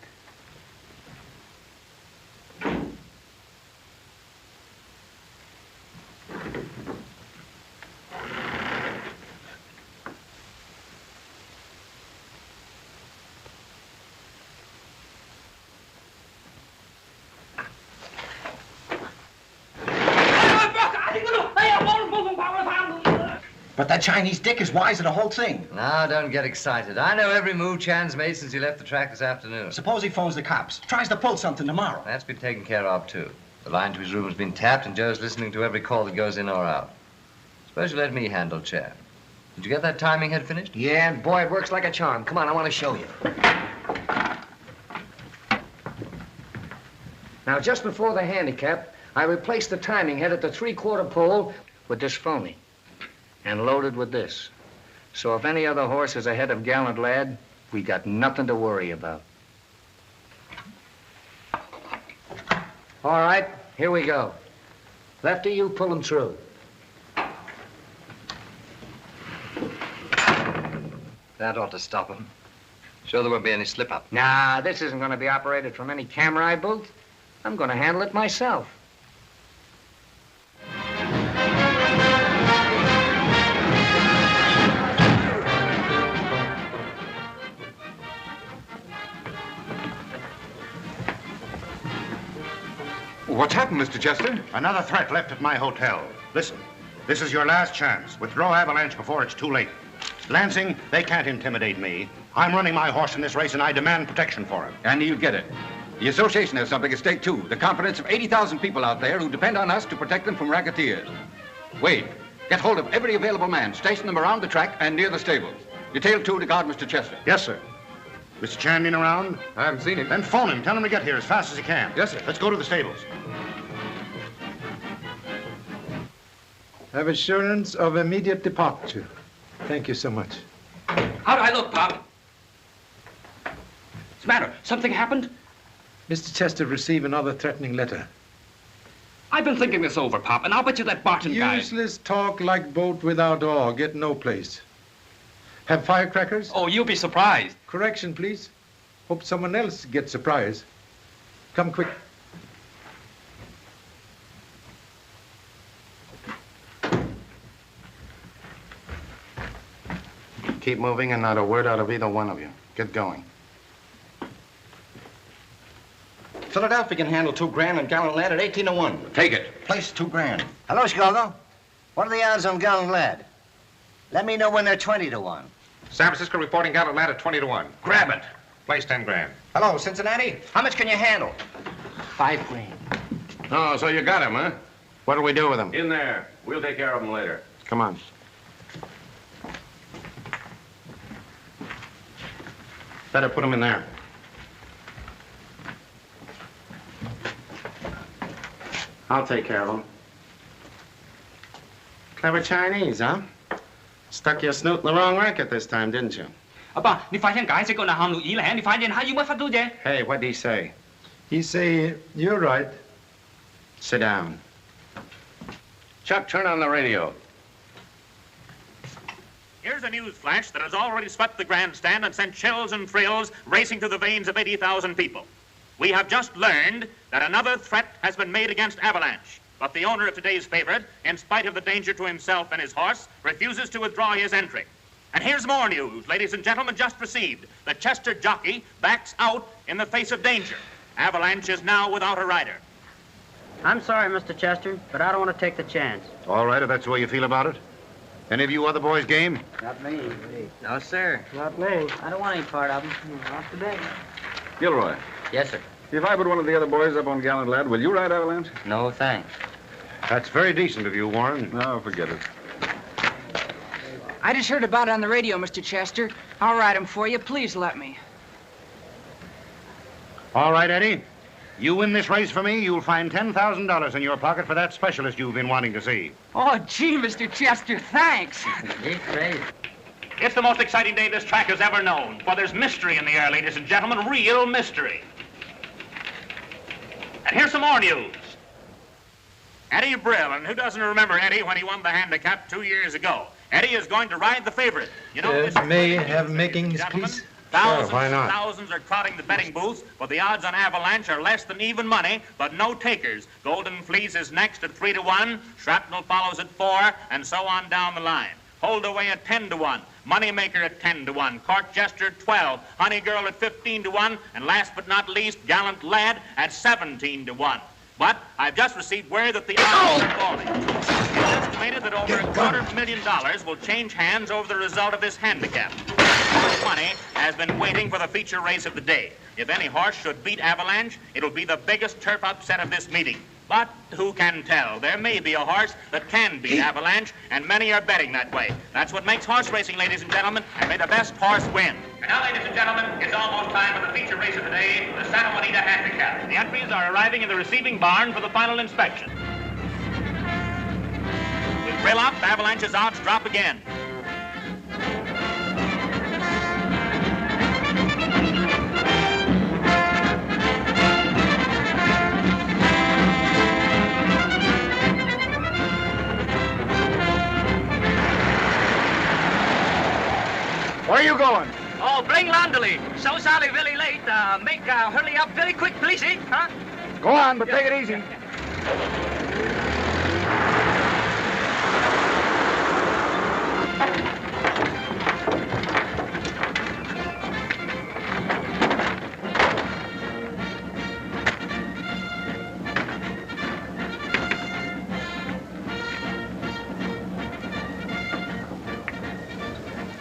S4: But that Chinese dick is wise of the whole thing.
S10: Now, don't get excited. I know every move Chan's made since he left the track this afternoon.
S4: Suppose he phones the cops, tries to pull something tomorrow.
S10: That's been taken care of, too. The line to his room has been tapped, and Joe's listening to every call that goes in or out. Suppose you let me handle Chan. Did you get that timing head finished?
S6: Yeah, and boy, it works like a charm. Come on, I want to show you. Now, just before the handicap, I replaced the timing head at the 3/4 pole with this phony and loaded with this. So if any other horse is ahead of Gallant Lad, we got nothing to worry about. All right, here we go. Lefty, you pull him through.
S10: That ought to stop him. Sure there won't be any slip-up.
S6: Nah, this isn't going to be operated from any camera I booth. I'm going to handle it myself.
S3: What's happened, Mr. Chester? Another threat left at my hotel. Listen, this is your last chance. Withdraw Avalanche before it's too late. Lansing, they can't intimidate me. I'm running my horse in this race, and I demand protection for him.
S11: And you'll get it. The association has something at stake, too. The confidence of 80,000 people out there who depend on us to protect them from racketeers. Wade, get hold of every available man. Station them around the track and near the stables. Detail 2 to guard Mr. Chester.
S3: Yes, sir. Mr. Chandler around?
S11: I haven't seen him.
S3: Then phone him. Tell him to get here as fast as he can.
S11: Yes, sir.
S3: Let's go to the stables.
S1: Have assurance of immediate departure. Thank you so much.
S2: How do I look, Pop? What's the matter? Something happened?
S1: Mr. Chester received another threatening letter.
S2: I've been thinking this over, Pop, and I'll bet you that Barton guy...
S1: Useless talk like boat without oar. Get no place. Have firecrackers?
S2: Oh, you'll be surprised.
S1: Correction, please. Hope someone else gets surprised. Come quick.
S3: Keep moving and not a word out of either one of you. Get going.
S4: Philadelphia can handle $2,000 and Gallant Lad at 18 to 1.
S11: Take it.
S4: Place $2,000.
S17: Hello, Chicago. What are the odds on Gallant Lad? Let me know when they're 20 to 1.
S3: San Francisco reporting Gallant Lad at 20 to 1.
S11: Grab it.
S3: Place $10,000.
S4: Hello, Cincinnati. How much can you handle?
S17: $5,000.
S3: Oh, so you got him, huh? What'll we do with him?
S13: In there. We'll take care of him later.
S3: Come on. Better put him in there. I'll take care of him. Clever Chinese, huh? Stuck your snoot in the wrong racket this time, didn't you?
S2: 阿爸，你發現解釋個南行路以嚟，你發現係要乜法到啫？
S3: Hey, what'd he say?
S1: He say, you're right.
S3: Sit down. Chuck, turn on the radio.
S23: Here's a news flash that has already swept the grandstand and sent chills and thrills racing through the veins of 80,000 people. We have just learned that another threat has been made against Avalanche. But the owner of today's favorite, in spite of the danger to himself and his horse, refuses to withdraw his entry. And here's more news, ladies and gentlemen, just received. The Chester jockey backs out in the face of danger. Avalanche is now without a rider.
S24: I'm sorry, Mr. Chester, but I don't want to take the chance.
S3: All right, if that's the way you feel about it. Any of you other boys game?
S24: Not me.
S21: No, sir.
S24: Not me. I don't want any part of them. Not today.
S13: Gilroy.
S24: Yes, sir.
S13: If I put one of the other boys up on Gallant Lad, will you ride Avalanche?
S24: No, thanks.
S3: That's very decent of you, Warren.
S13: No, forget it.
S21: I just heard about it on the radio, Mr. Chester. I'll ride him for you. Please let me.
S3: All right, Eddie. You win this race for me, you'll find $10,000 in your pocket for that specialist you've been wanting to see.
S21: Oh, gee, Mr. Chester, thanks.
S23: It's the most exciting day this track has ever known, for there's mystery in the air, ladies and gentlemen, real mystery. And here's some more news. Eddie Brill, and who doesn't remember Eddie when he won the handicap 2 years ago? Eddie is going to ride the favorite. You know, this
S1: May have makings, please?
S23: Thousands
S1: Sure, why not?
S23: and thousands are trotting the betting booths, but the odds on Avalanche are less than even money, but no takers. Golden Fleece is next at 3 to 1, Shrapnel follows at 4, and so on down the line. Hold Away at 10 to 1, Moneymaker at 10 to 1, Court Jester at 12, Honey Girl at 15 to 1, and last but not least, Gallant Lad at 17 to 1. But I've just received word that the odds are falling. It's estimated that over $250,000 will change hands over the result of this handicap. Much money has been waiting for the feature race of the day. If any horse should beat Avalanche, it'll be the biggest turf upset of this meeting. But who can tell? There may be a horse that can beat Avalanche, and many are betting that way. That's what makes horse racing, ladies and gentlemen, and may the best horse win. And now, ladies and gentlemen, it's almost time for the feature race of the day, the Santa Juanita Handicap. The entries are arriving in the receiving barn for the final inspection. With Brill up, Avalanche's odds drop again.
S3: Where are you going?
S2: Oh, bring Landely. So sorry, very late. Hurry up very quick, please, eh? Huh?
S3: Go on, but take it easy.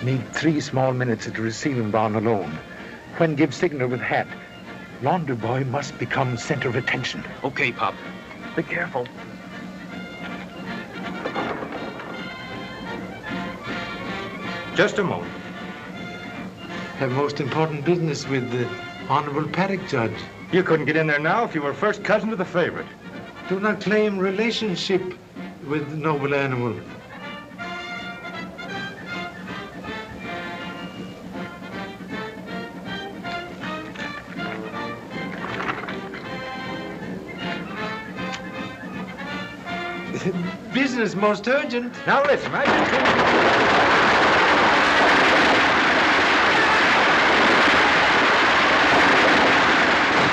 S1: Need 3 small minutes at the receiving barn alone. When give signal with hat. Laundry boy must become center of attention.
S2: Okay, Pop.
S1: Be careful. Just a moment. Have most important business with the Honorable Paddock, Judge.
S14: You couldn't get in there now if you were first cousin to the favorite.
S1: Do not claim relationship with the noble animal. Business most urgent.
S14: Now listen, I've been told...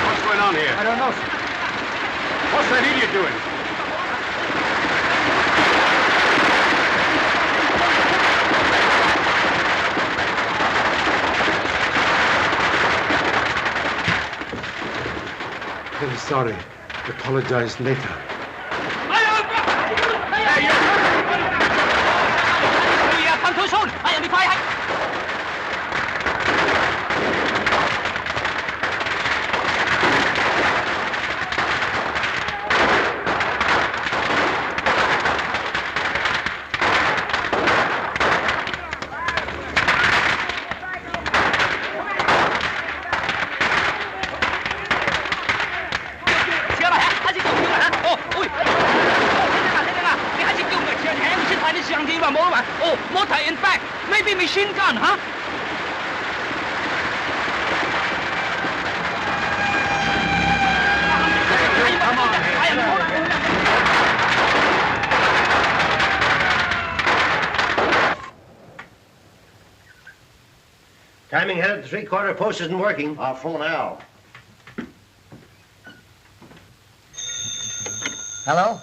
S14: What's going on here?
S12: I don't know, sir.
S14: What's that idiot doing?
S1: I'm sorry. Apologize later.
S2: In fact, maybe machine gun, huh?
S17: Timing head at the 3/4 post isn't working.
S14: I'll phone Al.
S6: Hello?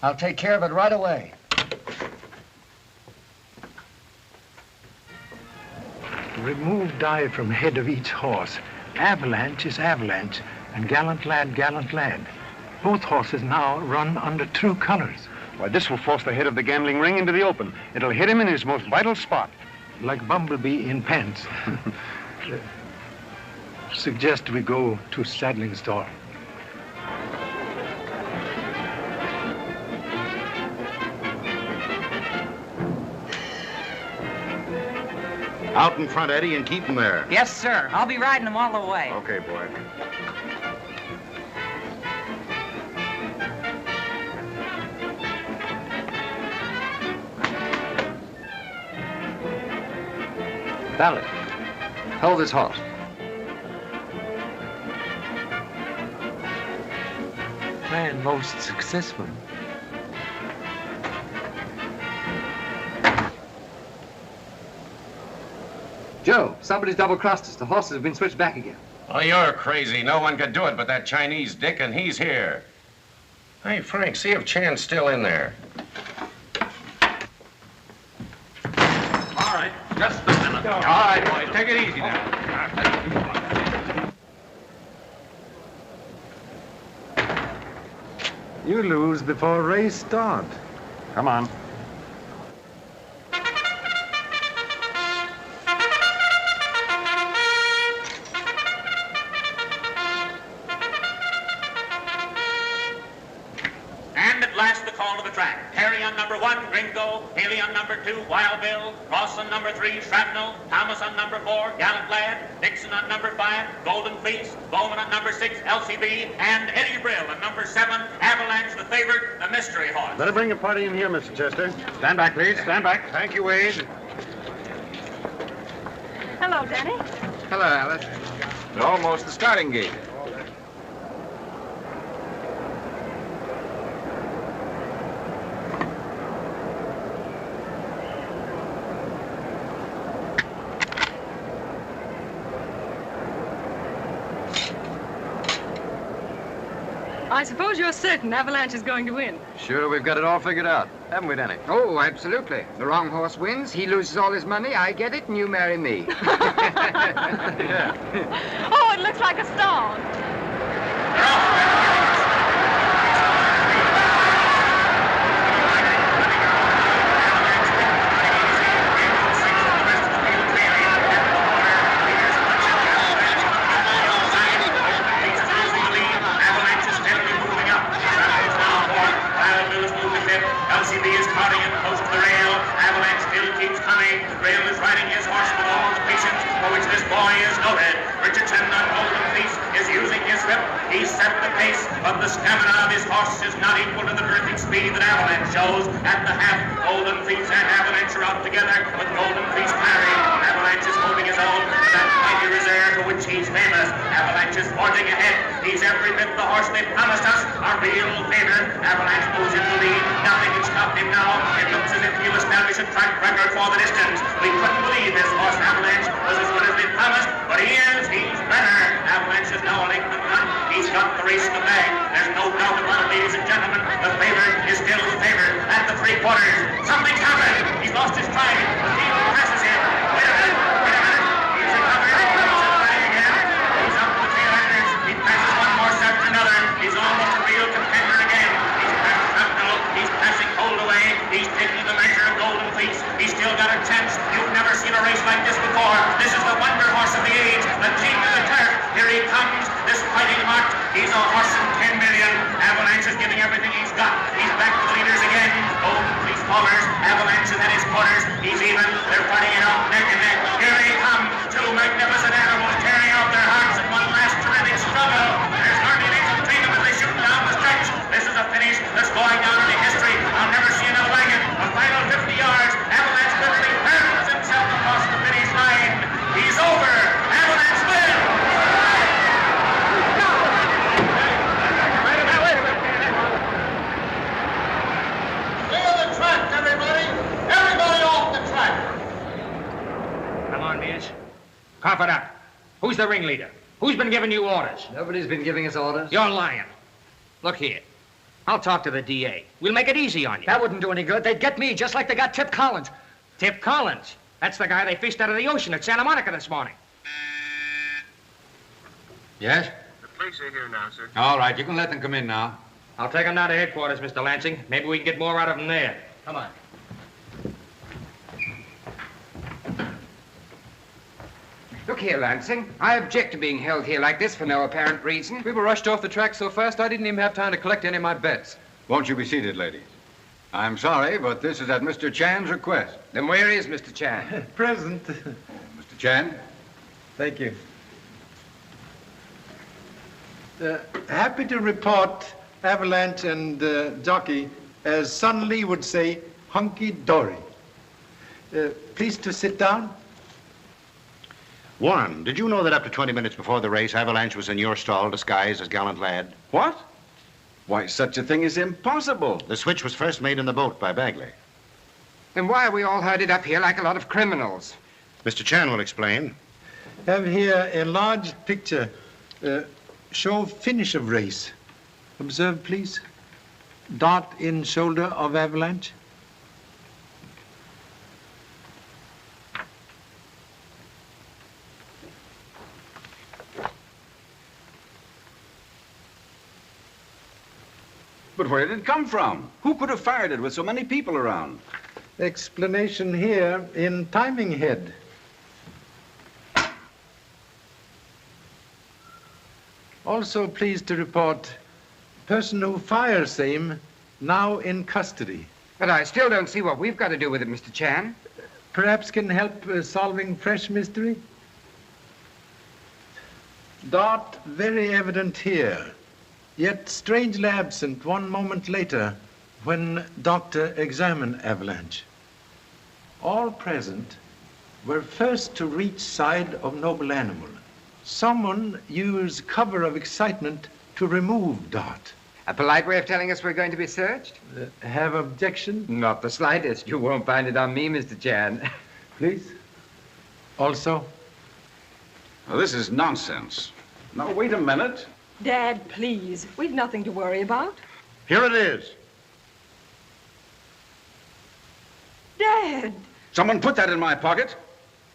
S6: I'll take care of it right away.
S1: Remove dye from head of each horse. Avalanche is avalanche, and gallant lad, gallant lad. Both horses now run under true colors.
S14: Why, this will force the head of the gambling ring into the open. It'll hit him in his most vital spot.
S1: Like Bumblebee in pants. Suggest we go to saddling store.
S3: Out in front, Eddie, and keep him there.
S21: Yes, sir. I'll be riding them all the way.
S3: Okay, boy.
S10: Valet, hold this horse.
S1: Man, most successful.
S10: Joe, somebody's double-crossed us. The horses have been switched back again.
S3: Oh, you're crazy. No one could do it but that Chinese dick, and he's here. Hey, Frank, see if Chan's still in there.
S23: All right, just a minute.
S11: All right, boys, take it easy now.
S1: You lose before race start.
S14: Come on.
S23: And at last the call to the track. Harry on number 1, Gringo. Haley on number 2, Wild Bill. Ross on number 3, Shrapnel. Thomas on number 4, Gallant Lad. Dixon on number 5, Golden Fleece. Bowman on number 6, LCB. And Eddie Brill on number 7, Avalanche, the favorite, the mystery horse.
S14: Better bring your party in here, Mr. Chester.
S11: Stand back, please. Stand back.
S14: Thank you, Wade.
S8: Hello, Danny.
S13: Hello, Alice. We're almost the starting gate.
S8: I suppose you're certain Avalanche is going to win.
S10: Sure, we've got it all figured out. Haven't we, Danny?
S15: Oh, absolutely. The wrong horse wins, he loses all his money, I get it, and you marry me.
S8: Oh, it looks like a star.
S23: for which this boy is noted. Richardson on Golden Fleece is using his whip. He set the pace, but the stamina of his horse is not equal to the terrific speed that Avalanche shows. At the half, Golden Fleece and Avalanche are out together, with Golden Fleece carrying. Avalanche is holding his own with that mighty reserve for which he's famous. Avalanche is forging ahead. He's every bit the horse they promised us, a real favorite. Avalanche moves in the lead. Nothing can stop him now. It looks as if he'll establish a track record for the distance. We couldn't believe this horse, Avalanche, was as good as they promised, but he is. He's better. Avalanche is now a length in front. He's got the race in the bag. There's no doubt about it, ladies and gentlemen. The favorite is still the favorite at the 3/4. Something's happened. He's lost his stride. The field passes him. Wait a minute. He's recovered. He's running again. He's up the tail enders. He passes one horse after another. He's almost a real contender again. He's passed Shrapnel. He's passing Holdaway. He's taking the measure of Golden Fleece. He's still got a chance. You've never seen a race like this before. This is the wonder horse of the age, the king of the turf. Here he comes, this fighting heart. He's a horse in 10 million. Avalanche is giving everything he's got. He's back to the leaders again. Golden Fleece followers. Avalanche is at his quarters. He's even. They're fighting it out neck and neck. Here he comes. Two magnificent animals tearing out their hearts in one last terrific struggle. There's hardly an inch between them as they shoot down the stretch. This is a finish that's going down into history. I'll never see another like it. A final 50 yards. Avalanche literally hurls himself across the finish line. He's over. Avalanche wins.
S19: Clear the track, everybody! Everybody off the track!
S5: Come on, Mitch. Cough it up. Who's the ringleader? Who's been giving you orders?
S6: Nobody's been giving us orders.
S5: You're lying. Look here. I'll talk to the DA. We'll make it easy on you.
S6: That wouldn't do any good. They'd get me just like they got Tip Collins.
S5: Tip Collins? That's the guy they fished out of the ocean at Santa Monica this morning.
S11: Yes?
S7: The police are here now, sir.
S11: All right, you can let them come in now.
S5: I'll take them down to headquarters, Mr. Lansing. Maybe we can get more out of them there. Come on.
S15: Look here, Lansing. I object to being held here like this for no apparent reason.
S10: We were rushed off the track so fast I didn't even have time to collect any of my bets.
S11: Won't you be seated, ladies? I'm sorry, but this is at Mr. Chan's request.
S15: Then where is Mr. Chan?
S1: Present.
S11: Mr. Chan?
S1: Thank you. Happy to report Avalanche and jockey, as Son Lee would say, hunky-dory. Please to sit down.
S3: Warren, did you know that up to 20 minutes before the race, Avalanche was in your stall disguised as Gallant Lad?
S13: What? Why, such a thing is impossible.
S3: The switch was first made in the boat by Bagley.
S15: Then why are we all herded up here like a lot of criminals?
S3: Mr. Chan will explain.
S1: Have here a large picture. Show finish of race. Observe, please. Dart in shoulder of Avalanche.
S13: But where did it come from? Who could have fired it with so many people around?
S1: Explanation here in timing head. Also pleased to report person who fires same now in custody.
S15: But I still don't see what we've got to do with it, Mr. Chan.
S1: Perhaps can help solving fresh mystery? Dart very evident here, yet strangely absent 1 moment later when doctor examined Avalanche. All present were first to reach side of noble animal. Someone used cover of excitement to remove Dart.
S15: A polite way of telling us we're going to be searched?
S1: Have objection?
S15: Not the slightest. You won't find it on me, Mr. Chan.
S1: Please. Also?
S13: Well, this is nonsense. Now, wait a minute.
S8: Dad, please. We've nothing to worry about.
S3: Here it is.
S8: Dad!
S13: Someone put that in my pocket.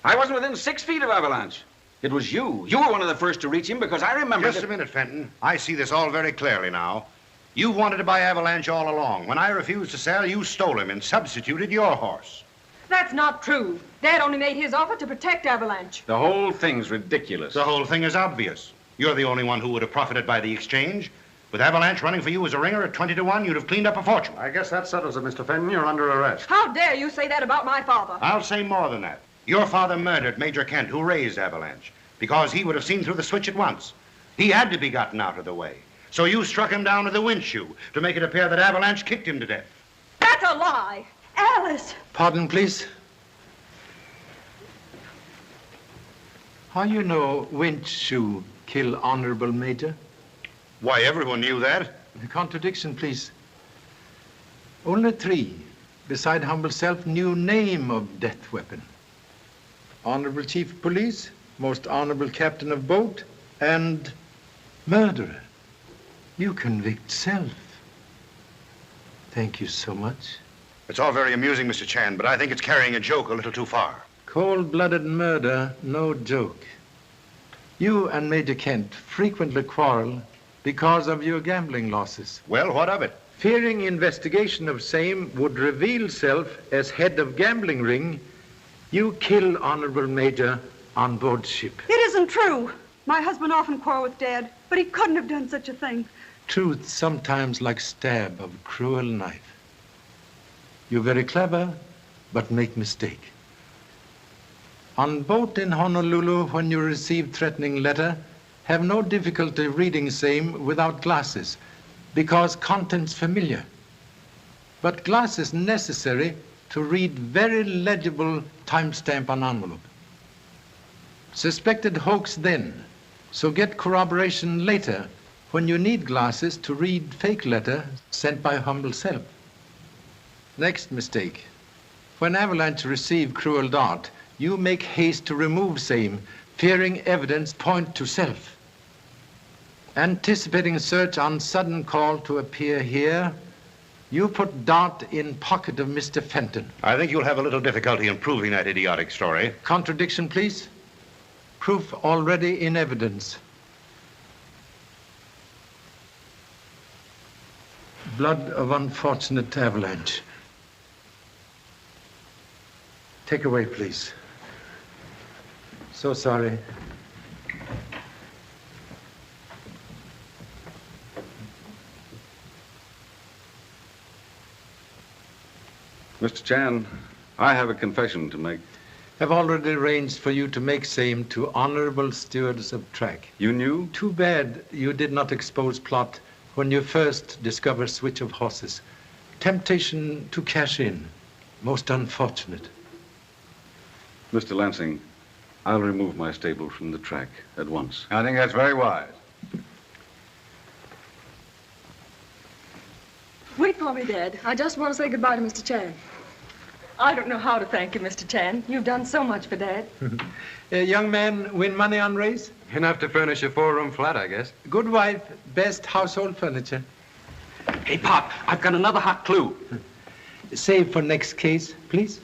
S13: I wasn't within 6 feet of Avalanche. It was you. You were one of the first to reach him because I remember...
S3: Just a minute, Fenton. I see this all very clearly now. You wanted to buy Avalanche all along. When I refused to sell, you stole him and substituted your horse.
S8: That's not true. Dad only made his offer to protect Avalanche.
S13: The whole thing's ridiculous.
S3: The whole thing is obvious. You're the only one who would have profited by the exchange. With Avalanche running for you as a ringer at 20 to 1, you'd have cleaned up a fortune.
S14: I guess that settles it, Mr. Fenton. You're under arrest.
S8: How dare you say that about my father?
S3: I'll say more than that. Your father murdered Major Kent, who raised Avalanche, because he would have seen through the switch at once. He had to be gotten out of the way. So you struck him down with a windshoe to make it appear that Avalanche kicked him to death.
S9: That's a lie. Alice!
S1: Pardon, please. How you know windshoe kill Honorable Major?
S3: Why, everyone knew that.
S1: Contradiction, please. Only three, beside humble self, knew name of death weapon. Honorable Chief of Police, most honorable Captain of Boat, and murderer. You convict self. Thank you so much.
S3: It's all very amusing, Mr. Chan, but I think it's carrying a joke a little too far.
S1: Cold-blooded murder, no joke. You and Major Kent frequently quarrel because of your gambling losses.
S3: Well, what of it?
S1: Fearing investigation of same would reveal self as head of gambling ring, you kill Honorable Major on board ship.
S9: It isn't true. My husband often quarreled with Dad, but he couldn't have done such a thing.
S1: Truth sometimes like stab of cruel knife. You're very clever, but make mistake. On boat in Honolulu, when you receive threatening letter, have no difficulty reading same without glasses, because contents familiar. But glasses necessary to read very legible timestamp on envelope. Suspected hoax then, so get corroboration later when you need glasses to read fake letter sent by humble self. Next mistake. When Avalanche receive cruel dart, you make haste to remove same, fearing evidence point to self. Anticipating search on sudden call to appear here, you put dart in pocket of Mr. Fenton.
S3: I think you'll have a little difficulty in proving that idiotic story.
S1: Contradiction, please. Proof already in evidence. Blood of unfortunate Avalanche. Take away, please. So sorry.
S13: Mr. Chan, I have a confession to make.
S1: Have already arranged for you to make same to honorable stewards of track.
S13: You knew?
S1: Too bad you did not expose plot when you first discovered switch of horses. Temptation to cash in. Most unfortunate.
S13: Mr. Lansing, I'll remove my stable from the track at once.
S11: I think that's very wise.
S8: Wait for me, Dad. I just want to say goodbye to Mr. Chan. I don't know how to thank you, Mr. Chan. You've done so much for Dad.
S1: Young man, win money on race?
S10: Enough to furnish a 4-room flat, I guess.
S1: Good wife, best household furniture.
S2: Hey, Pop, I've got another hot clue.
S1: Save for next case, please.